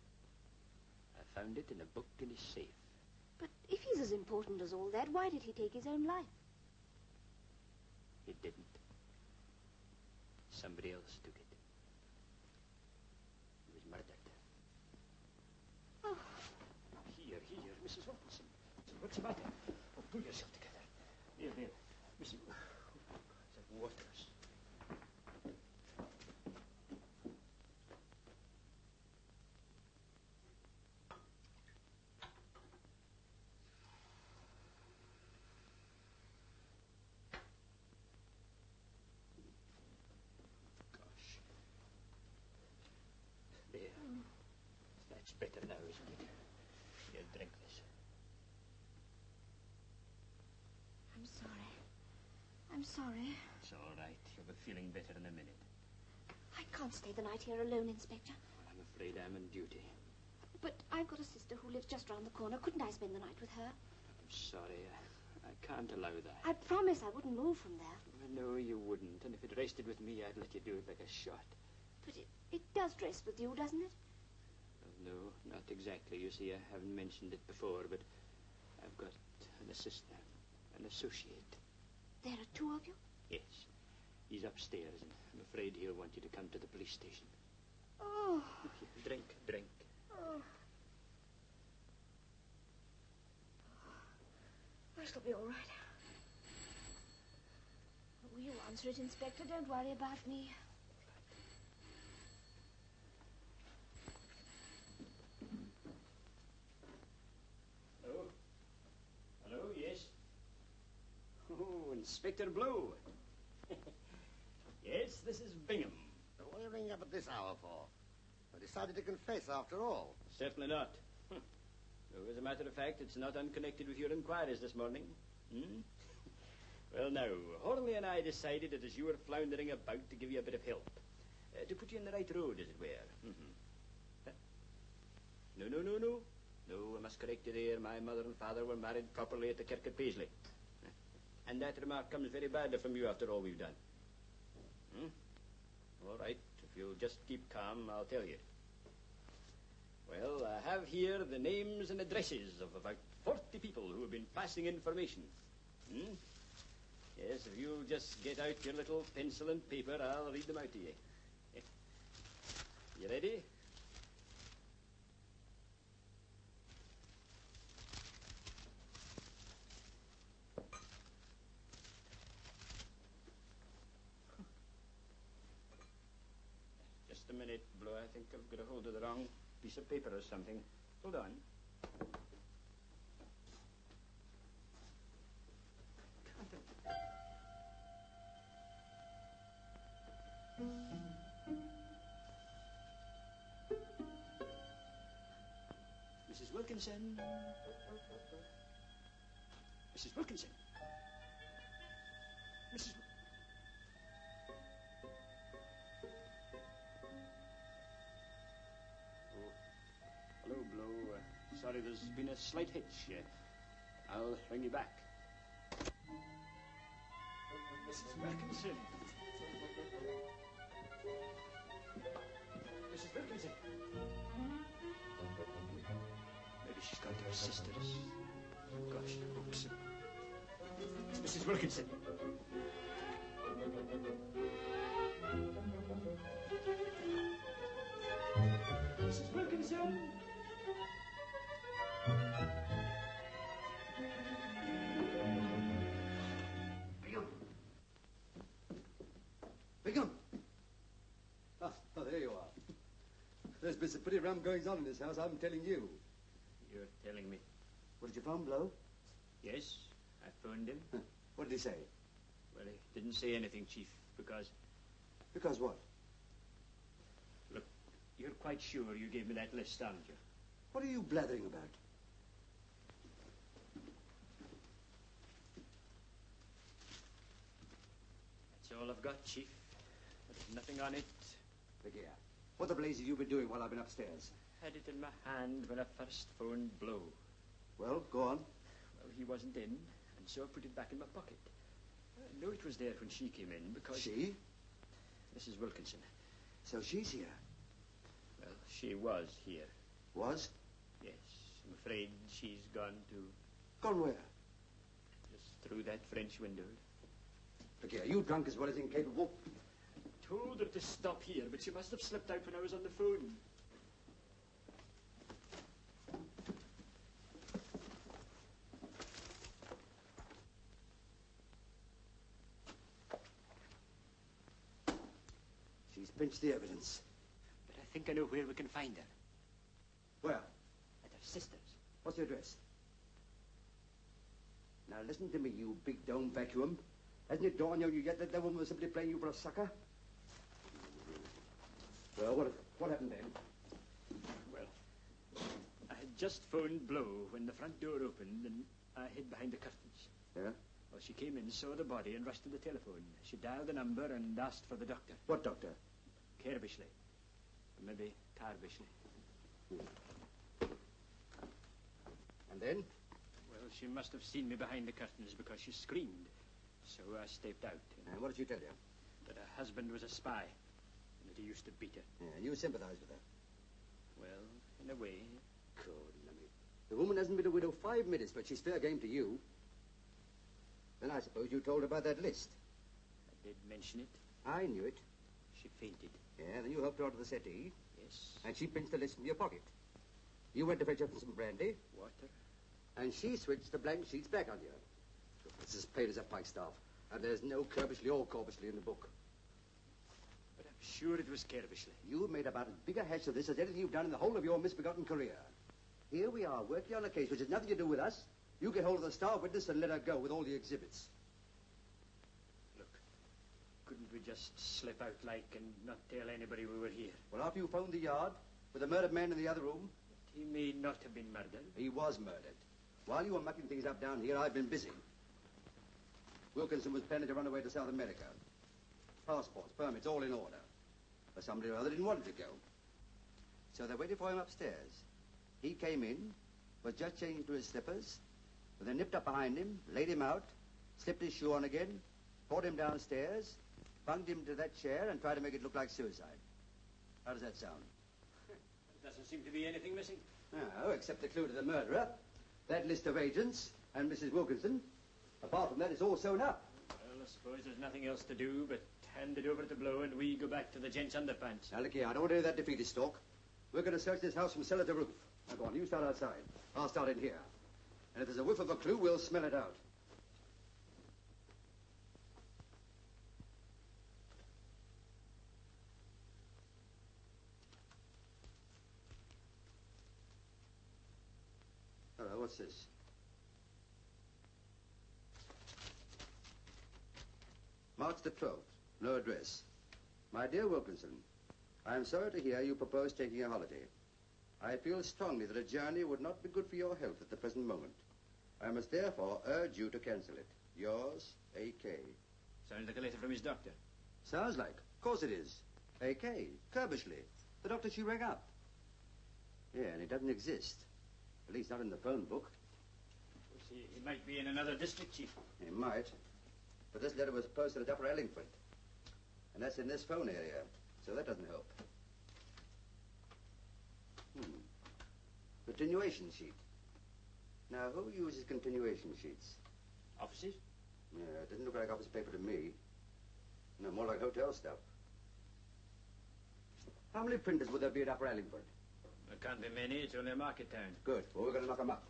I found it in a book in his safe. But if he's as important as all that, why did he take his own life? He didn't. Somebody else took it. He was murdered. Oh. Here, Mrs. Wilkinson. What's the matter? Oh, pull yourself together. There. Mrs. Oh, that water's. That's better now, isn't it? Here, drink this. I'm sorry. It's all right. You'll be feeling better in a minute. I can't stay the night here alone, Inspector. Well, I'm afraid I'm on duty. But I've got a sister who lives just round the corner. Couldn't I spend the night with her? I'm sorry. I can't allow that. I promise I wouldn't move from there. Well, no, you wouldn't. And if it rested with me, I'd let you do it like a shot. But it does rest with you, doesn't it? Well, no, not exactly. You see, I haven't mentioned it before, but I've got an assistant, an associate. There are two of you? Yes. He's upstairs, and I'm afraid he'll want you to come to the police station. Oh. Drink. Oh. I shall be all right. Oh, you answer it, Inspector. Don't worry about me. Hello, yes? Oh, Inspector Blow. Yes, this is Bingham. What are you ringing up at this hour for? I decided to confess after all. Certainly not. As a matter of fact, it's not unconnected with your inquiries this morning. Well, now, Hornley and I decided that as you were floundering about to give you a bit of help. To put you in the right road, as it were. Huh? No. No, I must correct you there. My mother and father were married properly at the kirk at Paisley. And that remark comes very badly from you after all we've done. All right, if you'll just keep calm, I'll tell you. Well, I have here the names and addresses of about 40 people who have been passing information. Yes, if you'll just get out your little pencil and paper, I'll read them out to you. You ready? Just a minute, Blue. I think I've got a hold of the wrong piece of paper or something. Hold on. Mrs. Wilkinson. Mrs. Wilkinson. Mrs. Hello, Blow. Sorry, there's been a slight hitch. I'll ring you back. Mrs. Wilkinson. Mrs. Wilkinson. Maybe she's gone to her sister's. Gosh, oops. Mrs. Wilkinson. Mrs. Wilkinson. Bingham! Oh, there you are. There's been some pretty rum goings on in this house, I'm telling you. You're telling me? What did you phone, Blow? Yes, I phoned him. What did he say? Well, he didn't say anything, Chief, because... Because what? Look, you're quite sure you gave me that list, aren't you? What are you blathering about? That's all I've got, Chief. There's nothing on it. Look here. What the blaze have you been doing while I've been upstairs? Had it in my hand when I first phoned Blow. Well, go on. Well, he wasn't in, and so I put it back in my pocket. I know it was there when she came in, because... She? Mrs. Wilkinson. So she's here? Well, she was here. Was? Yes. I'm afraid she's gone to... Gone where? Just through that French window. Look here, you drunk as well as incapable? I told her to stop here, but she must have slipped out when I was on the phone. She's pinched the evidence. But I think I know where we can find her. Where? At her sister's. What's the address? Now listen to me, you big dome vacuum. Hasn't it dawned on you yet that woman was simply playing you for a sucker? Well, what happened then? Well, I had just phoned Blow when the front door opened, and I hid behind the curtains. Yeah? Well, she came in, saw the body, and rushed to the telephone. She dialed the number and asked for the doctor. What doctor? Kerbishley. Or maybe Tarbishley. And then? Well, she must have seen me behind the curtains because she screamed. So I stepped out. And what did she tell you? That her husband was a spy, and that he used to beat her. Yeah, and you sympathized with her? Well, in a way. God, lummy. The woman hasn't been a widow 5 minutes, but she's fair game to you. Then I suppose you told her about that list. I did mention it. I knew it. She fainted. Yeah, then you helped her onto the settee. Yes. And she pinched the list from your pocket. You went to fetch her some brandy. Water. And she switched the blank sheets back on you. It's as plain as a pikestaff. And there's no Kerbishley or Corbishley in the book. But I'm sure it was Kerbishley. You made about as big a hash of this as anything you've done in the whole of your misbegotten career. Here we are, working on a case which has nothing to do with us. You get hold of the star witness and let her go with all the exhibits. Look, couldn't we just slip out like and not tell anybody we were here? Well, after you phoned the yard, with the murdered man in the other room... He may not have been murdered. He was murdered. While you were mucking things up down here, I've been busy. Wilkinson was planning to run away to South America. Passports, permits, all in order. But somebody or other didn't want him to go. So they waited for him upstairs. He came in, was just changing into his slippers, but they nipped up behind him, laid him out, slipped his shoe on again, brought him downstairs, bunged him to that chair, and tried to make it look like suicide. How does that sound? There doesn't seem to be anything missing. No, except the clue to the murderer, that list of agents, and Mrs. Wilkinson. Apart from that, it's all sewn up. Well, I suppose there's nothing else to do but hand it over to Blow and we go back to the gents' underpants. Now, look here, I don't want to hear that defeatist talk. We're going to search this house from cellar to roof. Now, go on, you start outside. I'll start in here. And if there's a whiff of a clue, we'll smell it out. Hello, what's this? March the 12th. No address. My dear Wilkinson, I am sorry to hear you propose taking a holiday. I feel strongly that a journey would not be good for your health at the present moment. I must therefore urge you to cancel it. Yours, A.K. Sounds like a letter from his doctor. Sounds like. Of course it is. A.K. Curbishley. The doctor she rang up. Yeah, and he doesn't exist. At least not in the phone book. He might be in another district, Chief. He might. But this letter was posted at Upper Ellingford. And that's in this phone area. So that doesn't help. Continuation sheet. Now, who uses continuation sheets? Offices? Yeah, it didn't look like office paper to me. No, more like hotel stuff. How many printers would there be at Upper Ellingford? There can't be many. It's only a market town. Good. Well, we're going to knock them up.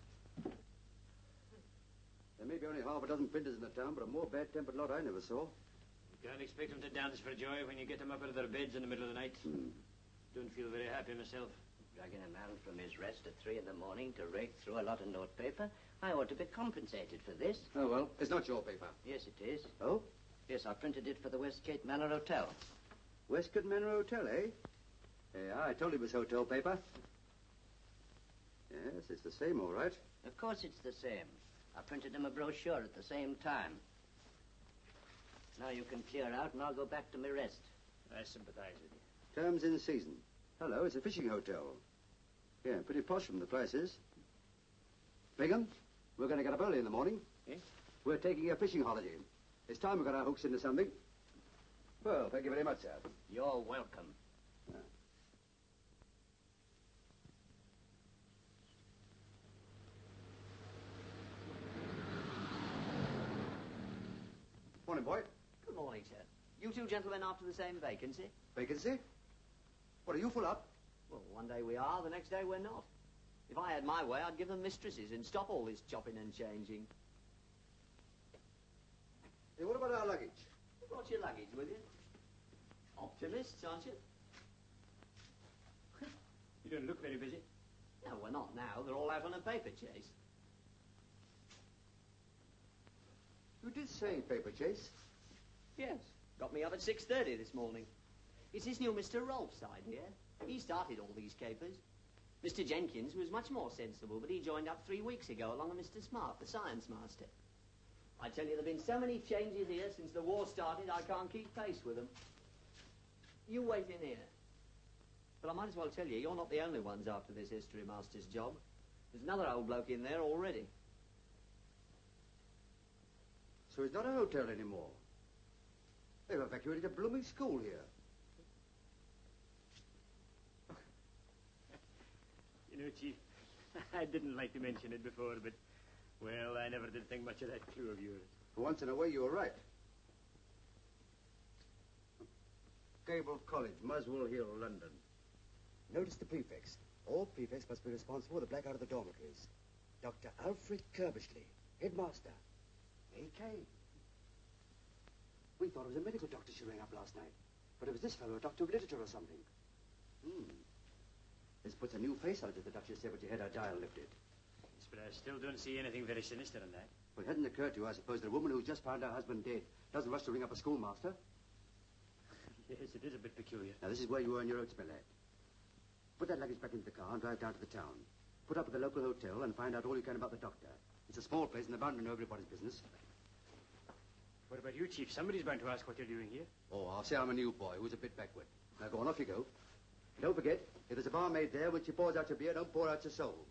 There may be only half a dozen printers in the town, but a more bad-tempered lot I never saw. You can't expect them to dance for joy when you get them up out of their beds in the middle of the night. Don't feel very happy myself. Dragging a man from his rest at 3 in the morning to rake through a lot of notepaper. I ought to be compensated for this. Oh, well, it's not your paper. Yes, it is. Oh? Yes, I printed it for the Westgate Manor Hotel. Westgate Manor Hotel, eh? Yeah, I told you it was hotel paper. Yes, it's the same, all right. Of course it's the same. I printed him a brochure at the same time. Now you can clear out and I'll go back to my rest. I sympathize with you. Terms in season. Hello, it's a fishing hotel. Yeah, pretty posh from the prices. Bingham, we're going to get up early in the morning. Eh? We're taking a fishing holiday. It's time we got our hooks into something. Well, thank you very much, sir. You're welcome. Morning, boy. Good morning, sir. You two gentlemen after the same vacancy? Vacancy? What, are you full up? Well, one day we are, the next day we're not. If I had my way, I'd give them mistresses and stop all this chopping and changing. Hey, what about our luggage? You brought your luggage with you? Optimists, aren't you? You don't look very busy. No, we're not now. They're all out on a paper chase. You did say paper chase. Yes. Got me up at 6:30 this morning. It's this new Mr. Rolfe's idea. He started all these capers. Mr. Jenkins was much more sensible, but he joined up 3 weeks ago along with Mr. Smart, the science master. I tell you, there have been so many changes here since the war started, I can't keep pace with them. You wait in here. But I might as well tell you, you're not the only ones after this history master's job. There's another old bloke in there already. So it's not a hotel anymore. They've evacuated a blooming school here. You know, Chief, I didn't like to mention it before, but, well, I never did think much of that clue of yours. For once in a way, you were right. Cable College, Muswell Hill, London. Notice the prefix. All prefects must be responsible for the blackout of the dormitories. Dr. Alfred Curbishley, headmaster. A.K. We thought it was a medical doctor she rang up last night. But it was this fellow, a doctor of literature or something. This puts a new face on it, as the Duchess said when she had her dial lifted. Yes, but I still don't see anything very sinister in that. Well, it hadn't occurred to you, I suppose, that a woman who's just found her husband dead doesn't rush to ring up a schoolmaster. Yes, it is a bit peculiar. Now, this is where you earn your oats, my lad. Put that luggage back into the car and drive down to the town. Put up at the local hotel and find out all you can about the doctor. It's a small place and they're bound to know everybody's business. What about you, Chief? Somebody's bound to ask what you're doing here. Oh, I'll say I'm a new boy who's a bit backward. Now go on, off you go. Don't forget, if there's a barmaid there, when she pours out your beer, don't pour out your soul.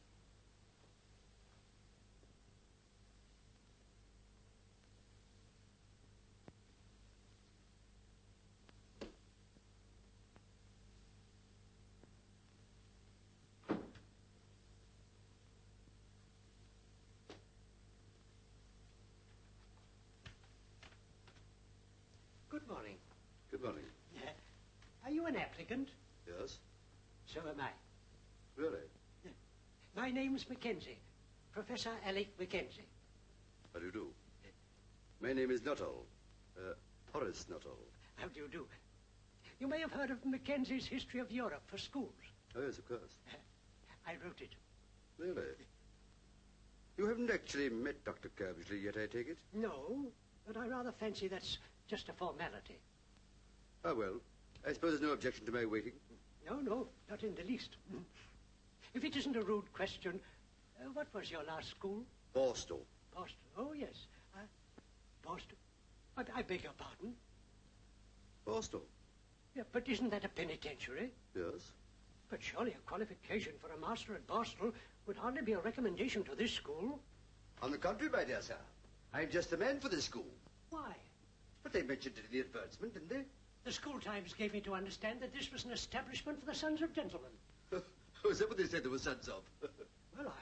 Good morning. Good morning. Are you an applicant? Yes? So am I. Really? My name's Mackenzie. Professor Alec Mackenzie. How do you do? My name is Nuttall. Horace Nuttall. How do you do? You may have heard of Mackenzie's History of Europe for schools. Oh, yes, of course. I wrote it. Really? You haven't actually met Dr. Curbishley yet, I take it? No, but I rather fancy that's just a formality. Ah, well, I suppose there's no objection to my waiting. No, not in the least. If it isn't a rude question, what was your last school? Borstal. Boston. Oh, yes. Boston. I beg your pardon? Borstal? Yeah, but isn't that a penitentiary? Yes. But surely a qualification for a master at Borstal would hardly be a recommendation to this school. On the contrary, my dear sir. I'm just the man for this school. Why? But they mentioned it in the advertisement, didn't they? The school times gave me to understand that this was an establishment for the sons of gentlemen. Oh, is that what they said there were sons of? Well,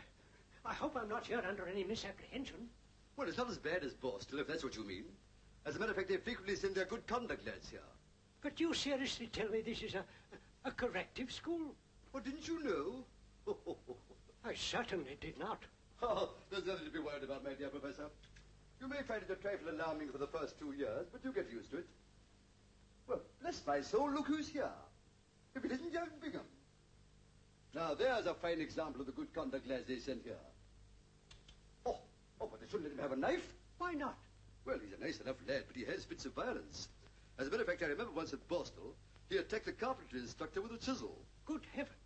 I hope I'm not here under any misapprehension. Well, it's not as bad as Borstal, if that's what you mean. As a matter of fact, they frequently send their good conduct lads here. But you seriously tell me this is a corrective school? Well, didn't you know? I certainly did not. Oh, there's nothing to be worried about, my dear Professor. You may find it a trifle alarming for the first 2 years, but you get used to it. Well, bless my soul, look who's here. If it isn't young Bingham. Now, there's a fine example of the good conduct lads they sent here. Oh, but they shouldn't let him have a knife. Why not? Well, he's a nice enough lad, but he has fits of violence. As a matter of fact, I remember once at Borstal, he attacked the carpentry instructor with a chisel. Good heavens.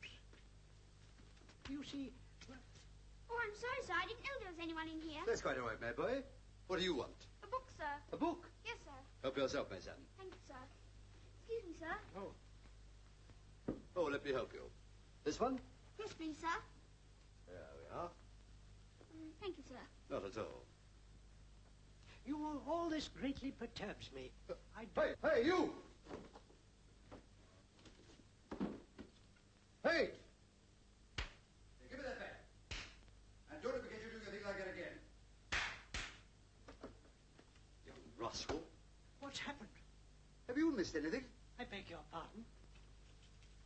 You see... Oh, I'm sorry, sir. I didn't know there was anyone in here. That's quite all right, my boy. What do you want? A book, sir. A book? Yes, sir. Help yourself, my son. Thank you, sir. Excuse me, sir. Oh, let me help you. This one? Yes, please, sir. There we are. Thank you, sir. Not at all. All this greatly perturbs me. Hey, you! Hey! Give me that back. And don't forget you do anything like that again. Young rascal. What's happened? Have you missed anything? I beg your pardon?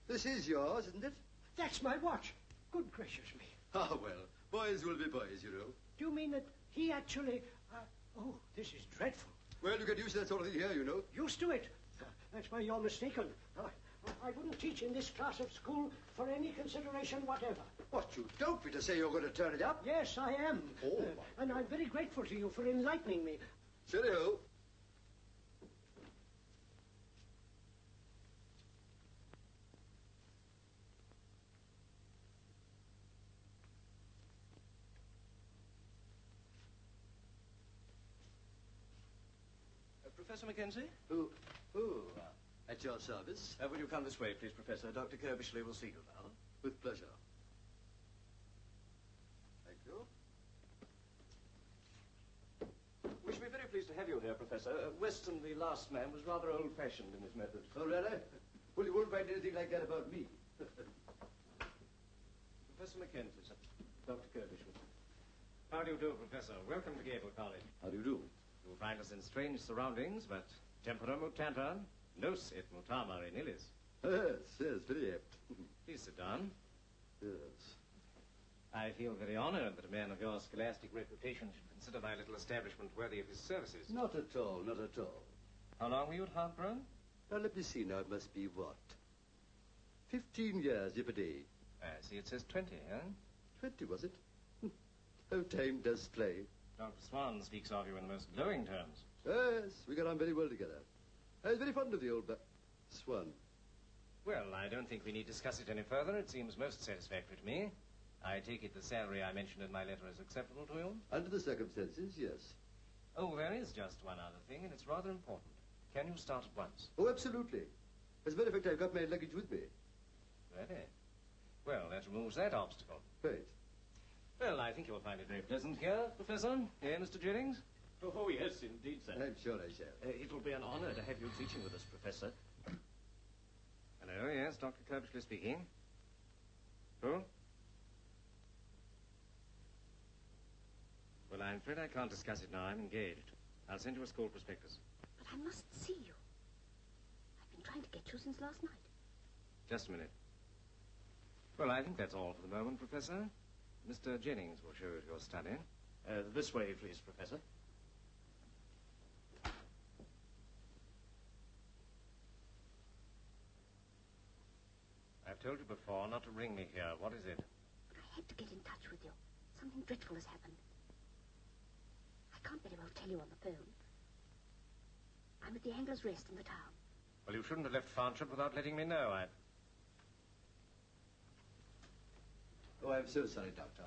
This is yours, isn't it? That's my watch. Good gracious me. Ah, well, boys will be boys, you know. Do you mean that he actually... oh, this is dreadful. Well, you get used to that sort of thing here, you know. Used to it? That's why you're mistaken. I wouldn't teach in this class of school for any consideration whatever. What, you don't mean to say you're going to turn it up? Yes, I am. Oh, and I'm very grateful to you for enlightening me. Cheerio. Professor Mackenzie? At your service. Will you come this way, please, Professor? Dr. Curbishley will see you now. With pleasure. Thank you. We should be very pleased to have you here, Professor. Weston, the last man, was rather old-fashioned in his methods. Oh, really? Well, you won't find anything like that about me. Professor Mackenzie, sir. Dr. Curbishley. How do you do, Professor? Welcome to Gable College. How do you do? You'll find us in strange surroundings, but tempora mutanta, nos et mutama in illis. Yes, very apt. Please sit down. Yes. I feel very honored that a man of your scholastic reputation should consider my little establishment worthy of his services. Not at all, not at all. How long were you at Hartborough? Now, let me see now. It must be what? 15 years, if a day. I see it says 20, huh? 20, was it? Oh, time does play. Dr. Swan speaks of you in the most glowing terms. Yes, we got on very well together. I was very fond of the old Swan. Well, I don't think we need discuss it any further. It seems most satisfactory to me. I take it the salary I mentioned in my letter is acceptable to you? Under the circumstances, yes. Oh, there is just one other thing, and it's rather important. Can you start at once? Oh, absolutely. As a matter of fact, I've got my luggage with me. Really? Well, that removes that obstacle. Right. Well, I think you'll find it very pleasant here, Professor. Eh, Mr. Jennings? Oh, yes, indeed, sir. I'm sure I shall. It will be an honor to have you teaching with us, Professor. Hello, yes, Dr. Kirbycliffe speaking. Who? Well, I'm afraid I can't discuss it now. I'm engaged. I'll send you a school prospectus. But I must see you. I've been trying to get you since last night. Just a minute. Well, I think that's all for the moment, Professor. Mr. Jennings will show you to your study. This way, please, Professor. I've told you before not to ring me here. What is it? But I had to get in touch with you. Something dreadful has happened. I can't very well tell you on the phone. I'm at the Angler's Rest in the town. Well, you shouldn't have left Farnshire without letting me know. Oh, I'm so sorry, Doctor.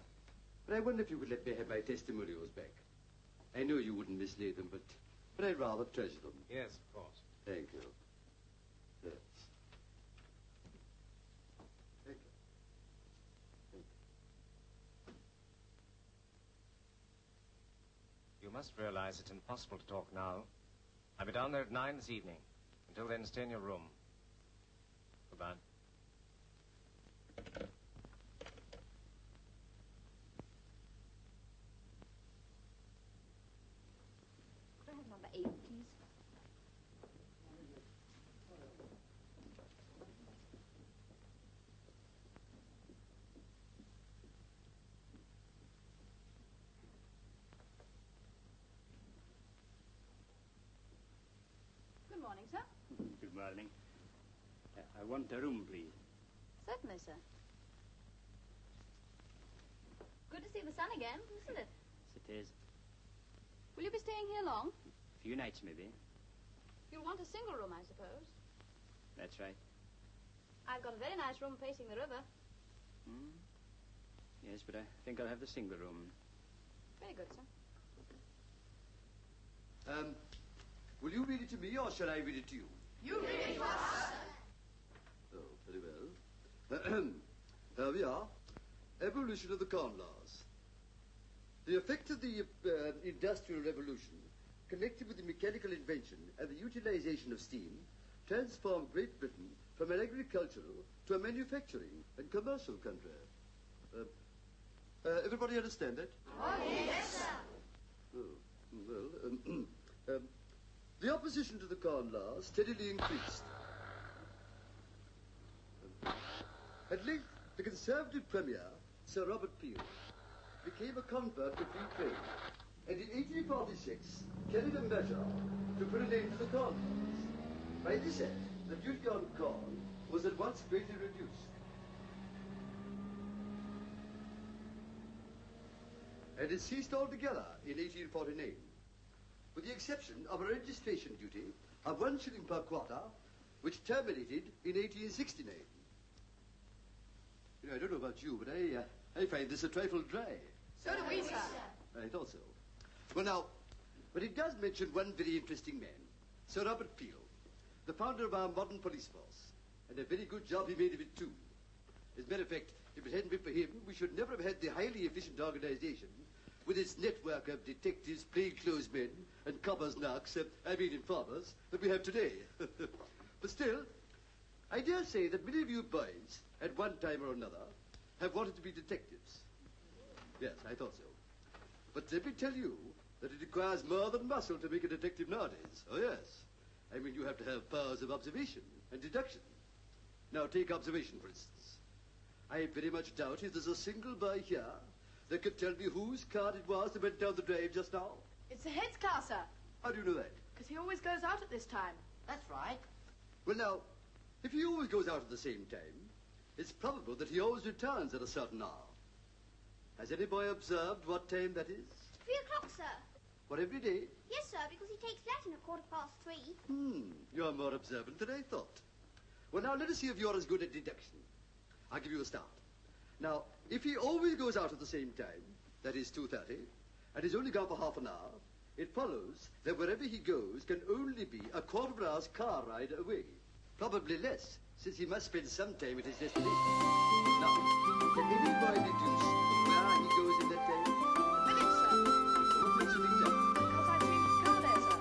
But I wonder if you could let me have my testimonials back. I know you wouldn't mislay them, but I'd rather treasure them. Yes, of course. Thank you. Yes. Thank you. You must realize it's impossible to talk now. I'll be down there at 9 this evening. Until then, stay in your room. Goodbye. Could I have number 8, please? Good morning, sir. Good morning. I want a room, please. Certainly, sir. Good to see the sun again, isn't it? Yes, it is. Will you be staying here long? A few nights, maybe. You'll want a single room, I suppose. That's right. I've got a very nice room facing the river. Hmm? Yes, but I think I'll have the single room. Very good, sir. Will you read it to me, or shall I read it to you? You read it to us. Oh, very well. Here we are. Evolution of the Corn Laws. The effect of the Industrial Revolution, connected with the mechanical invention and the utilization of steam, transformed Great Britain from an agricultural to a manufacturing and commercial country. Everybody understand that? Oh, yes, sir. Oh, well, the opposition to the Corn Laws steadily increased. At length, the Conservative Premier, Sir Robert Peel, became a convert to free trade, and in 1846 carried a measure to put an end to the Corn Laws. By this act, the duty on corn was at once greatly reduced. And it ceased altogether in 1849, with the exception of a registration duty of 1 shilling per quarter, which terminated in 1869. You know, I don't know about you, but I find this a trifle dry. So do we, sir. I thought so. Well, now, but it does mention one very interesting man, Sir Robert Peel, the founder of our modern police force, and a very good job he made of it, too. As a matter of fact, if it hadn't been for him, we should never have had the highly efficient organization with its network of detectives, plainclothes men, and coppers narcs, informers, that we have today. But still, I dare say that many of you boys, at one time or another, have wanted to be detectives. Yes, I thought so. But let me tell you that it requires more than muscle to make a detective nowadays. Oh, yes. I mean, you have to have powers of observation and deduction. Now, take observation, for instance. I very much doubt if there's a single boy here that could tell me whose cart it was that went down the drive just now. It's the head's car, sir. How do you know that? Because he always goes out at this time. That's right. Well, now, if he always goes out at the same time, it's probable that he always returns at a certain hour. Has any boy observed what time that is? 3 o'clock, sir. What, every day? Yes, sir, because he takes Latin at 3:15. You're more observant than I thought. Well, now, let us see if you're as good at deduction. I'll give you a start. Now, if he always goes out at the same time, that is 2:30, and he's only gone for half an hour, it follows that wherever he goes can only be a quarter of an hour's car ride away. Probably less, since he must spend some time at his destination. Now, can any boy deduce where he goes in that time? Village, sir. What makes you think that? Because I've seen his car there, sir.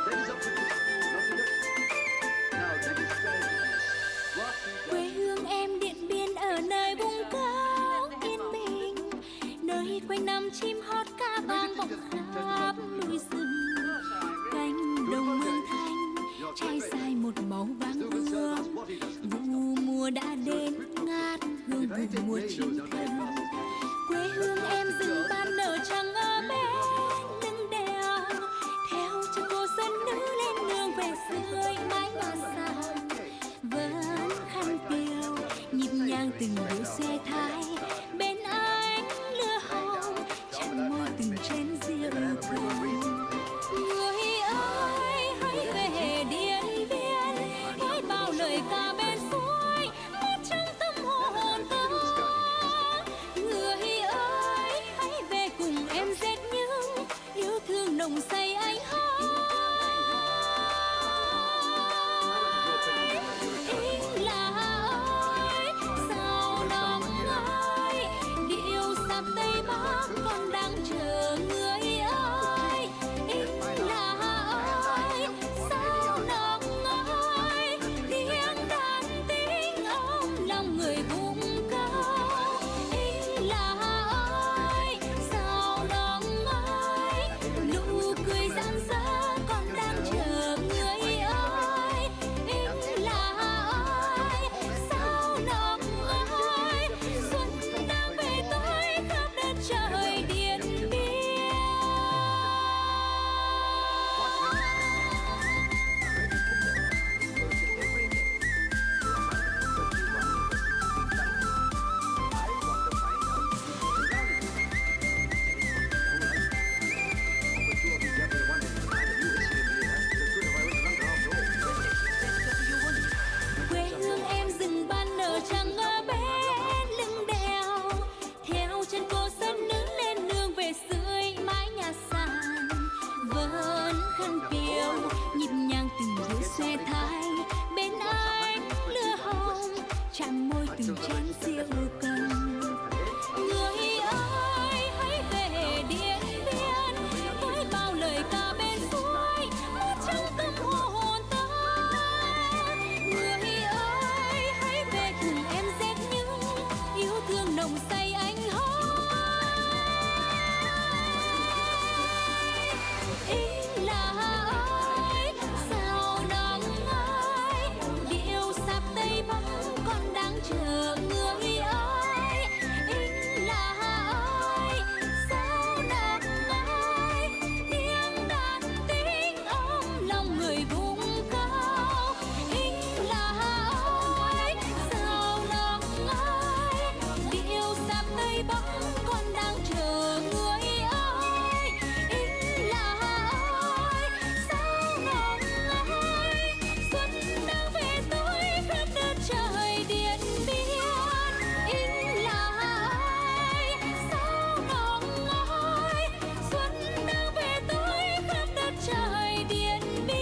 That is up to you, not to us. Now, let us try to guess what he does. Quê hương em Điện Biên ở nơi vùng cao yên bình, nơi quanh năm chim hót ca vang vọng khắp núi rừng. Cánh đồng mường thanh trải dài một màu vàng ươm, vụ mùa đã đến ngát hương vụ mùa chín thơm. Quê hương em rừng ban nở trắng ở bên lưng đèo, theo chân cô dân nữ lên đường về dưới mái nhà sàn. Vẫn khăn piêu nhịp nhàng từng đôi xe thái, bên anh lửa hồng chạm môi từng chén rượu cồn. Người ơi hãy về Điện Biên, với bao lời ca bên suối một trong tâm hồn ta. Người ơi hãy về cùng em dệt những yêu thương nồng say anh hát. Ý là ơi sao nồng ơi, điệu sạp Tây Bắc còn đang chờ người ơi. Ý là ơi sao nồng ơi, tiếng đàn tính ôm lòng người vùng cao. Ý là ơi sao nồng ơi, nụ cười rạng rỡ còn đang chờ người ơi. Ý là ơi sao nồng ơi, xuân đang về tới khắp đất trời Điện Biên. Quê hương em rừng ban nở trắng ở bên lưng đèo, theo chân cô dân nữ lên đường về dưới mái nhà sàn. Vẫn khăn piêu nhịp nhàng từng đôi xe thái, bên anh lửa hồng chạm môi từng chén rượu cần. Người ơi hãy về Điện Biên, với bao lời ca bên suối một trong tâm hồn ta. Người ơi hãy về cùng em dệt những yêu thương nồng say anh hát. Ý là ơi sao nồng ơi, điệu sạp Tây Bắc còn đang chờ người ơi. Ý là ơi sao nồng ơi, tiếng đàn tính ôm lòng người vùng cao. Ý là ơi sao nồng ơi, điệu sạp Tây Bắc còn đang chờ người ơi. Ý là ơi sao nồng ơi, xuân đang về tới khắp đất trời Điện Biên. Ý là ơi sao nồng ơi, xuân đang về tới khắp đất trời Điện Biên.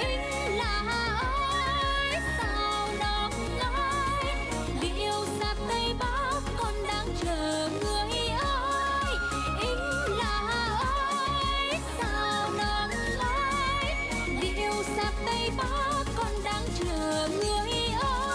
Ý là ơi sao nồng ơi, điệu sạp Tây Bắc còn đang chờ người ơi. Ý là ơi sao nồng ơi, điệu sạp Tây Bắc còn đang chờ người ơi.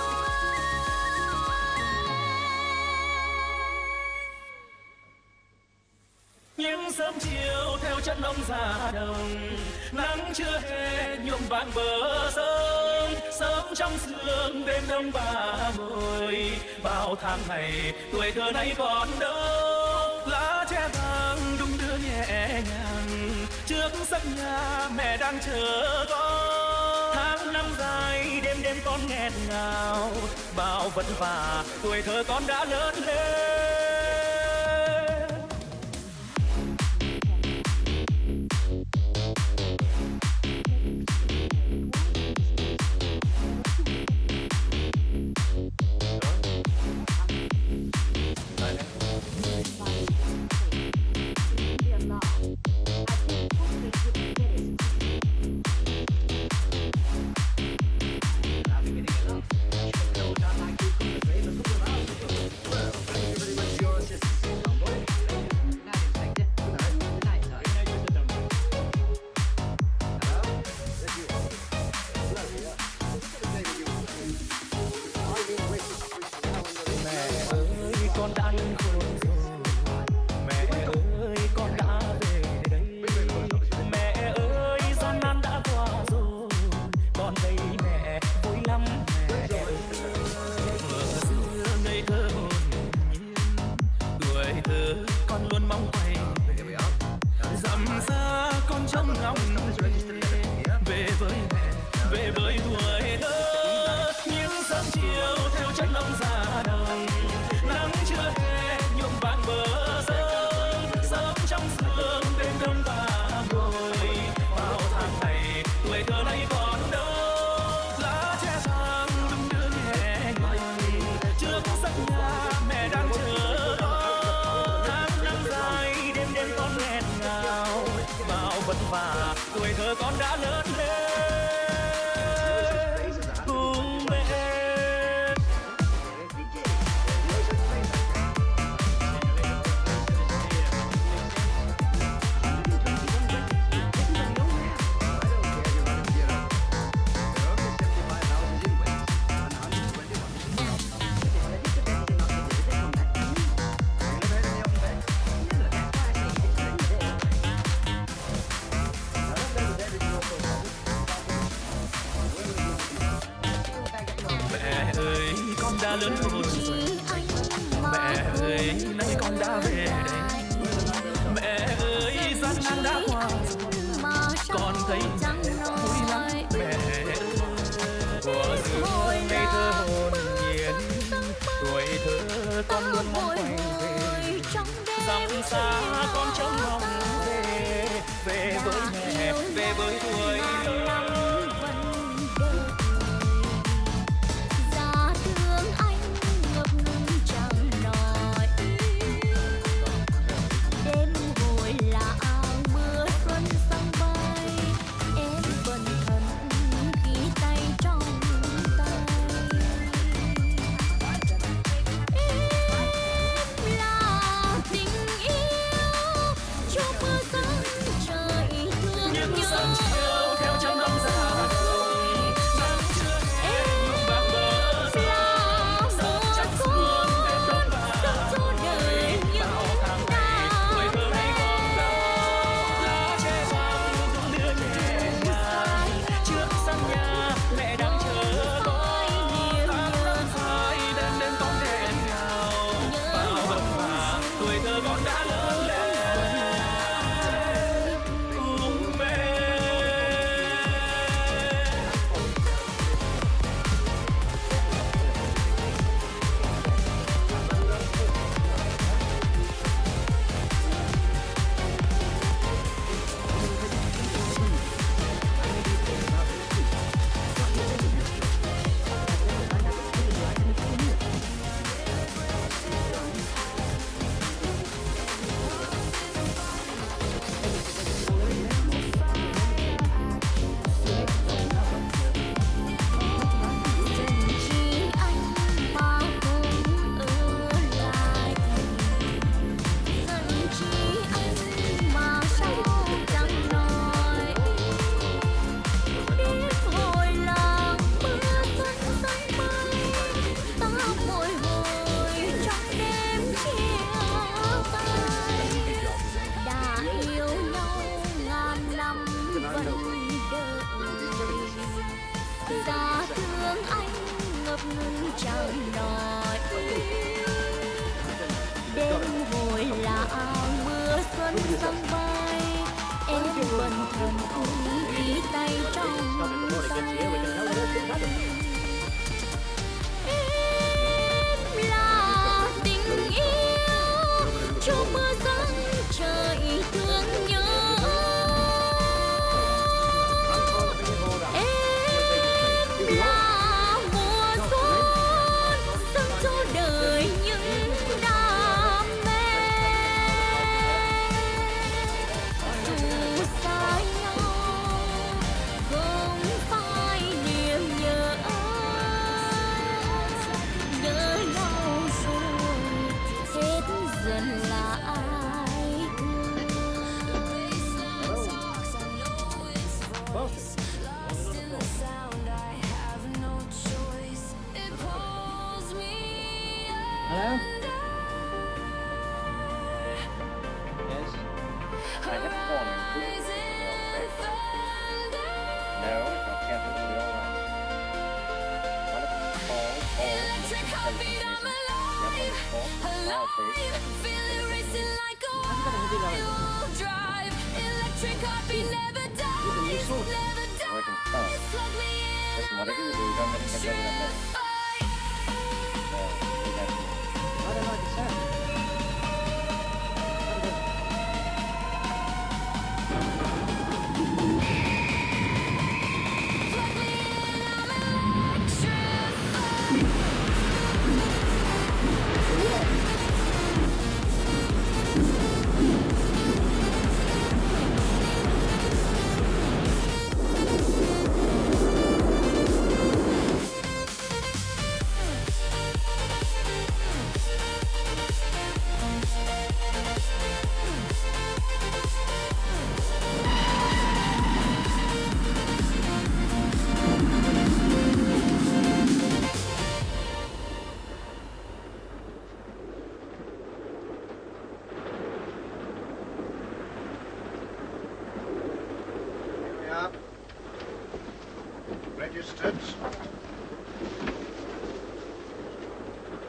Những sớm chiều theo chân ông già đồng, nắng chưa hè nhuộm vàng bờ sông. Sớm trong sương đêm đông 30, bao tháng ngày tuổi thơ nay còn đâu. Lá tre vàng đung đưa nhẹ nhàng, trước sân nhà mẹ đang chờ con. Tháng năm dài đêm đêm con nghẹn ngào, bao vất vả tuổi thơ con đã lớn lên. về với tuổi thơ. Những sớm chiều theo chân ông già đồng, nắng chưa hè nhuộm vàng bờ sông. Sớm trong sương đêm đông và ngồi vào tháng này, tuổi thơ này còn đâu. Lá tre vàng đung đưa nhẹ nhàng trước sân nhà mẹ đang chờ đón. Tháng năm dài đêm đêm con nghẹn ngào, bao vất vả tuổi thơ con đã lớn lên cùng mẹ. Mẹ ơi, con đã lớn rồi. Mẹ ơi, nay con đã về đây. Mẹ ơi, gian nan đã qua, con thấy vui lắm. Mẹ ơi, của xưa ngây thơ hồn nhiên, tuổi thơ con luôn mong quay về. Dặm xa con trông mong về, về với mẹ, về với tuổi thơ. Giá thương anh ngập ngừng chẳng nói, đêm hồi làng mưa xuân sang bay, em bần thần khi tay trong tay. Em là tình yêu cho mưa giăng trời thương Những nhớ. sớm chiều theo chân ông già đồng, nắng chưa hè nhuộm vàng bờ sông. Sớm trong sương đêm đông và ngồi vào tháng này, tuổi thơ này còn đâu. Lá tre vàng đung đưa nhẹ nhàng trước sân nhà mẹ đang chờ con. Tháng năm dài đêm đêm con nghẹn ngào, bao vất vả tuổi thơ con đã lớn lên cùng mẹ. Chỉ anh mà không ở lại, giận chỉ anh mà sao chẳng nói. Đêm hồi làng mưa xuân sang bay, ta bồi hồi trong đêm chia tay. Đã yêu nhau ngàn năm vẫn đợi, giá thương anh ngập ngừng chẳng nói. Đêm hồi làng mưa xuân sang bay, em bần thần khi tay trong tay. Em là tình yêu cho mưa giăng trời thương nhớ. Em là mùa xuân dâng cho đời những đam mê. Dù xa nhau không phải niềm nhớ, nhớ nhau rồi hết dần là ai Hello? Yes? I have fallen into No, I can't be all right. One of them falls, Electric heartbeat never dies, never dies. Plug me in. I don't like the sound. Registered.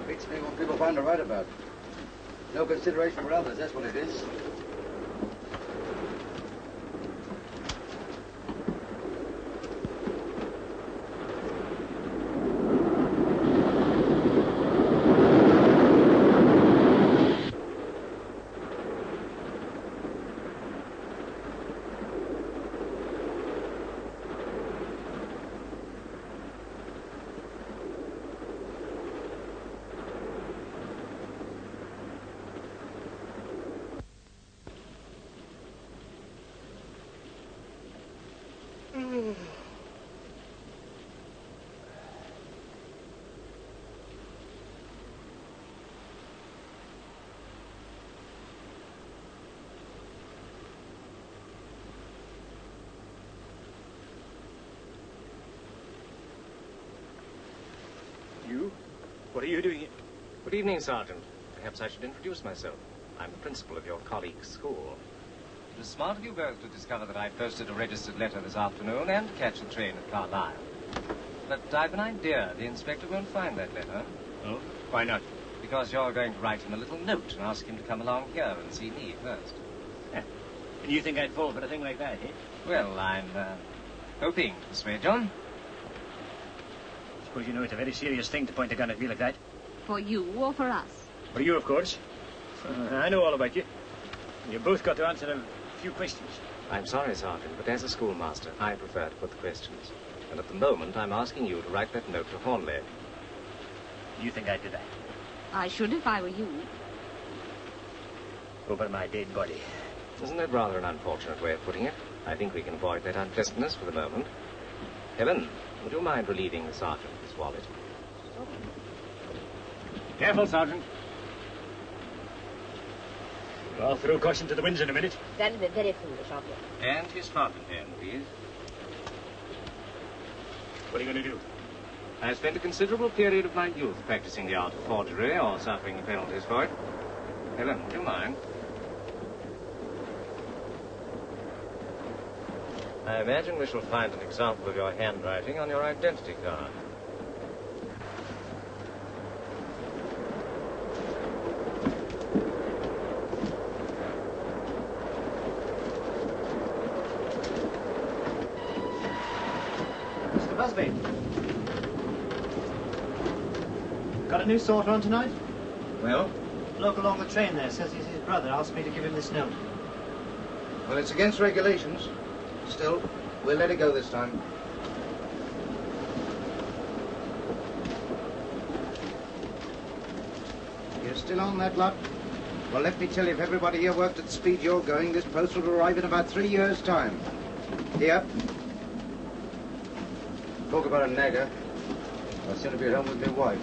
Beats me what people find to write about. No consideration for others, that's what it is. You? What are you doing here? Good evening, Sergeant. Perhaps I should introduce myself. I'm the principal of your colleague's school. It was smart of you both to discover that I posted a registered letter this afternoon and to catch the train at Carlisle. But I've an idea. The inspector won't find that letter. Oh? Why not? Because you're going to write him a little note and ask him to come along here and see me first. And you think I'd fall for a thing like that, eh? Well, I'm hoping to persuade you. Suppose you know it's a very serious thing to point a gun at me like that. For you or for us? For you, of course. I know all about you. You've both got to answer a few questions. I'm sorry, Sergeant, but as a schoolmaster, I prefer to put the questions. And at the moment, I'm asking you to write that note to Hornley. You think I'd do that? I should if I were you. Over my dead body. Isn't that rather an unfortunate way of putting it? I think we can avoid that unpleasantness for the moment. Helen, would you mind relieving the sergeant of his wallet? Careful, Sergeant. I'll throw caution to the winds in a minute. That'll be very foolish of you. And his fountain pen, please. What are you going to do? I spent a considerable period of my youth practicing the art of forgery or suffering the penalties for it. Helen, do you mind? I imagine we shall find an example of your handwriting on your identity card. Mr. Busby. Got a new sorter on tonight? Well? Bloke along the train there says he's his brother. Asked me to give him this note. Well, it's against regulations. Still, we'll let it go this time. You're still on that lot? Well, let me tell you, if everybody here worked at the speed you're going, this post will arrive in about 3 years' time. Here. Talk about a nagger. I'll soon be at home with my wife.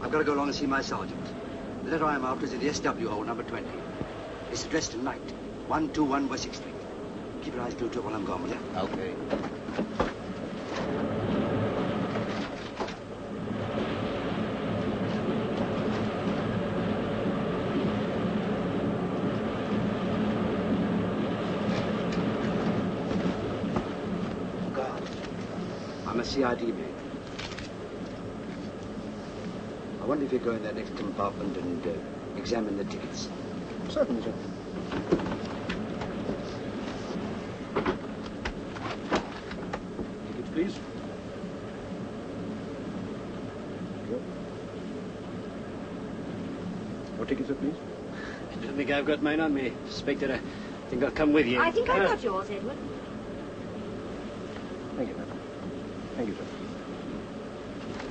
I've got to go along and see my sergeant. The letter I'm after is at the SW hole, number 20. It's addressed to Knight, 121 Wessex Street. Keep your eyes glued to it while I'm gone, will you? Okay. I'm a CID man. I wonder if you go in that next compartment and examine the tickets. Certainly, sir. Tickets, please. Your tickets, sir, please. I don't think I've got mine on me, Inspector. I think I'll come with you. I think I've got yours, Edward. Thank you, madam. Thank you, sir.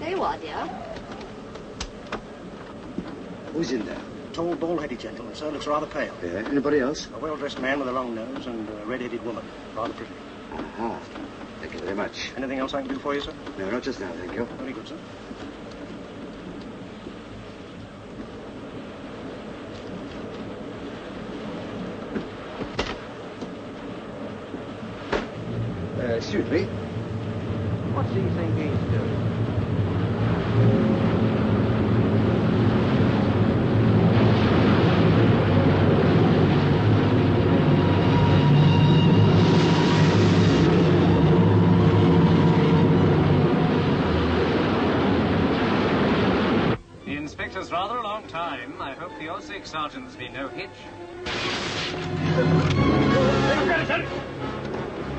There you are, dear. Who's in there? Tall, bald-headed gentleman, sir. Looks rather pale. Yeah, anybody else? A well-dressed man with a long nose and a red-headed woman. Rather pretty. Aha. Thank you very much. Anything else I can do for you, sir? No, not just now, thank you. Very good, sir. Excuse me. What's he thinking he's doing? The inspector's rather a long time. I hope for your sake, Sergeant, there's been no hitch.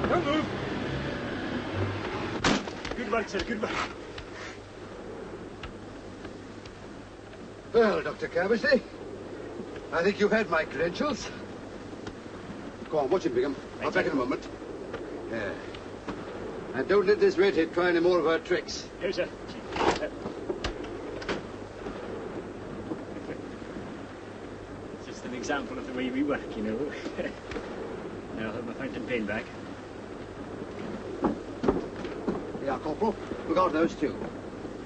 Don't move. Good work, sir. Good work. Well, Dr. Carvesty, I think you've had my credentials. Go on, watch him, Bingham. I'll be back in a moment. Yeah. And don't let this redhead try any more of her tricks. Yes, sir. It's just an example of the way we work, you know. Now I'll have my fountain pen back. Yeah, Corporal. Look out those two.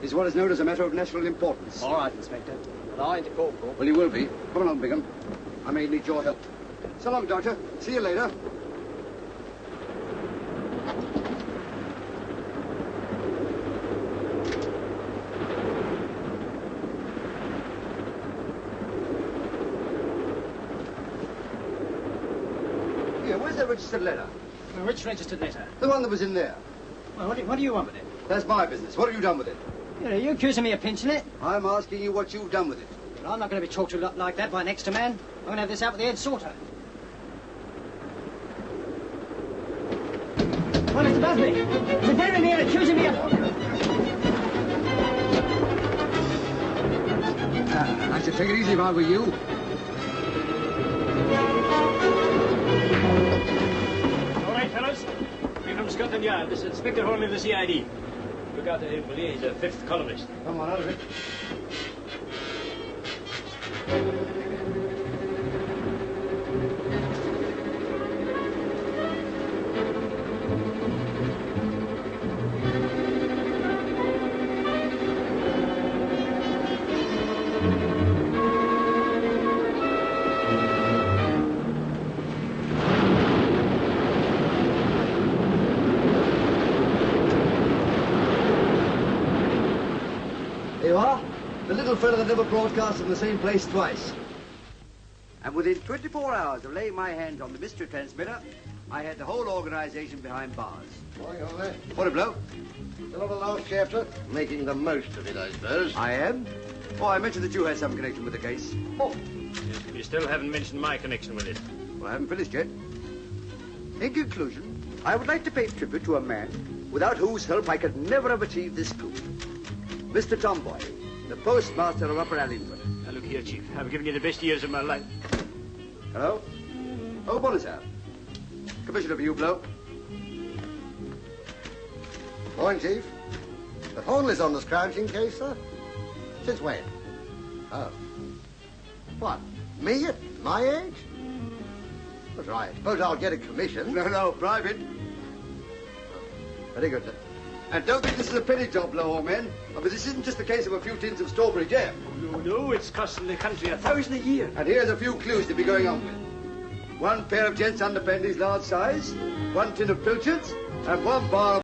It's what is known as a matter of national importance. All right, Inspector. But I ain't a corporal. Well, you will be. Come along, Bingham. I may need your help. So long, Doctor. See you later. Here, where's that registered letter? Which registered letter? The one that was in there. Well, what do you want with it? That's my business. What have you done with it? Are you accusing me of pinching it? I'm asking you what you've done with it. Well, I'm not going to be talked to like that by an extra man. I'm going to have this out with the head sorter. Well, Mr. Busby, the devil in here accusing me of... I should take it easy if I were you. All right, fellas. We're from Scotland Yard. This is Inspector Hornley of the CID. Look out for him, will you? He's a fifth columnist. Come on, out of it. There you are. The little fellow that never broadcast in the same place twice. And within 24 hours of laying my hands on the mystery transmitter, I had the whole organization behind bars. Morning, Ole. What a blow. Still on the last chapter? Making the most of it, I suppose. I am. Oh, I mentioned that you had some connection with the case. Oh. Yes, you still haven't mentioned my connection with it. Well, I haven't finished yet. In conclusion, I would like to pay tribute to a man without whose help I could never have achieved this coup. Mr. Tomboy, the postmaster of Upper Allingford. Now, look here, Chief. I've given you the best years of my life. Hello? Oh, bonus out. Commissioner for you, bloke. Morning, Chief. The Hornley's on the scrounging case, sir? Since when? Oh. What? Me at my age? That's right. Suppose I'll get a commission. No, private. Very good, sir. And don't think this is a petty job, Low, men. I mean, this isn't just a case of a few tins of strawberry jam. No, it's costing the country $1,000 a year. And here's a few clues to be going on with. One pair of gents' underpanties large size, one tin of pilchards, and one bar of...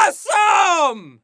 awesome!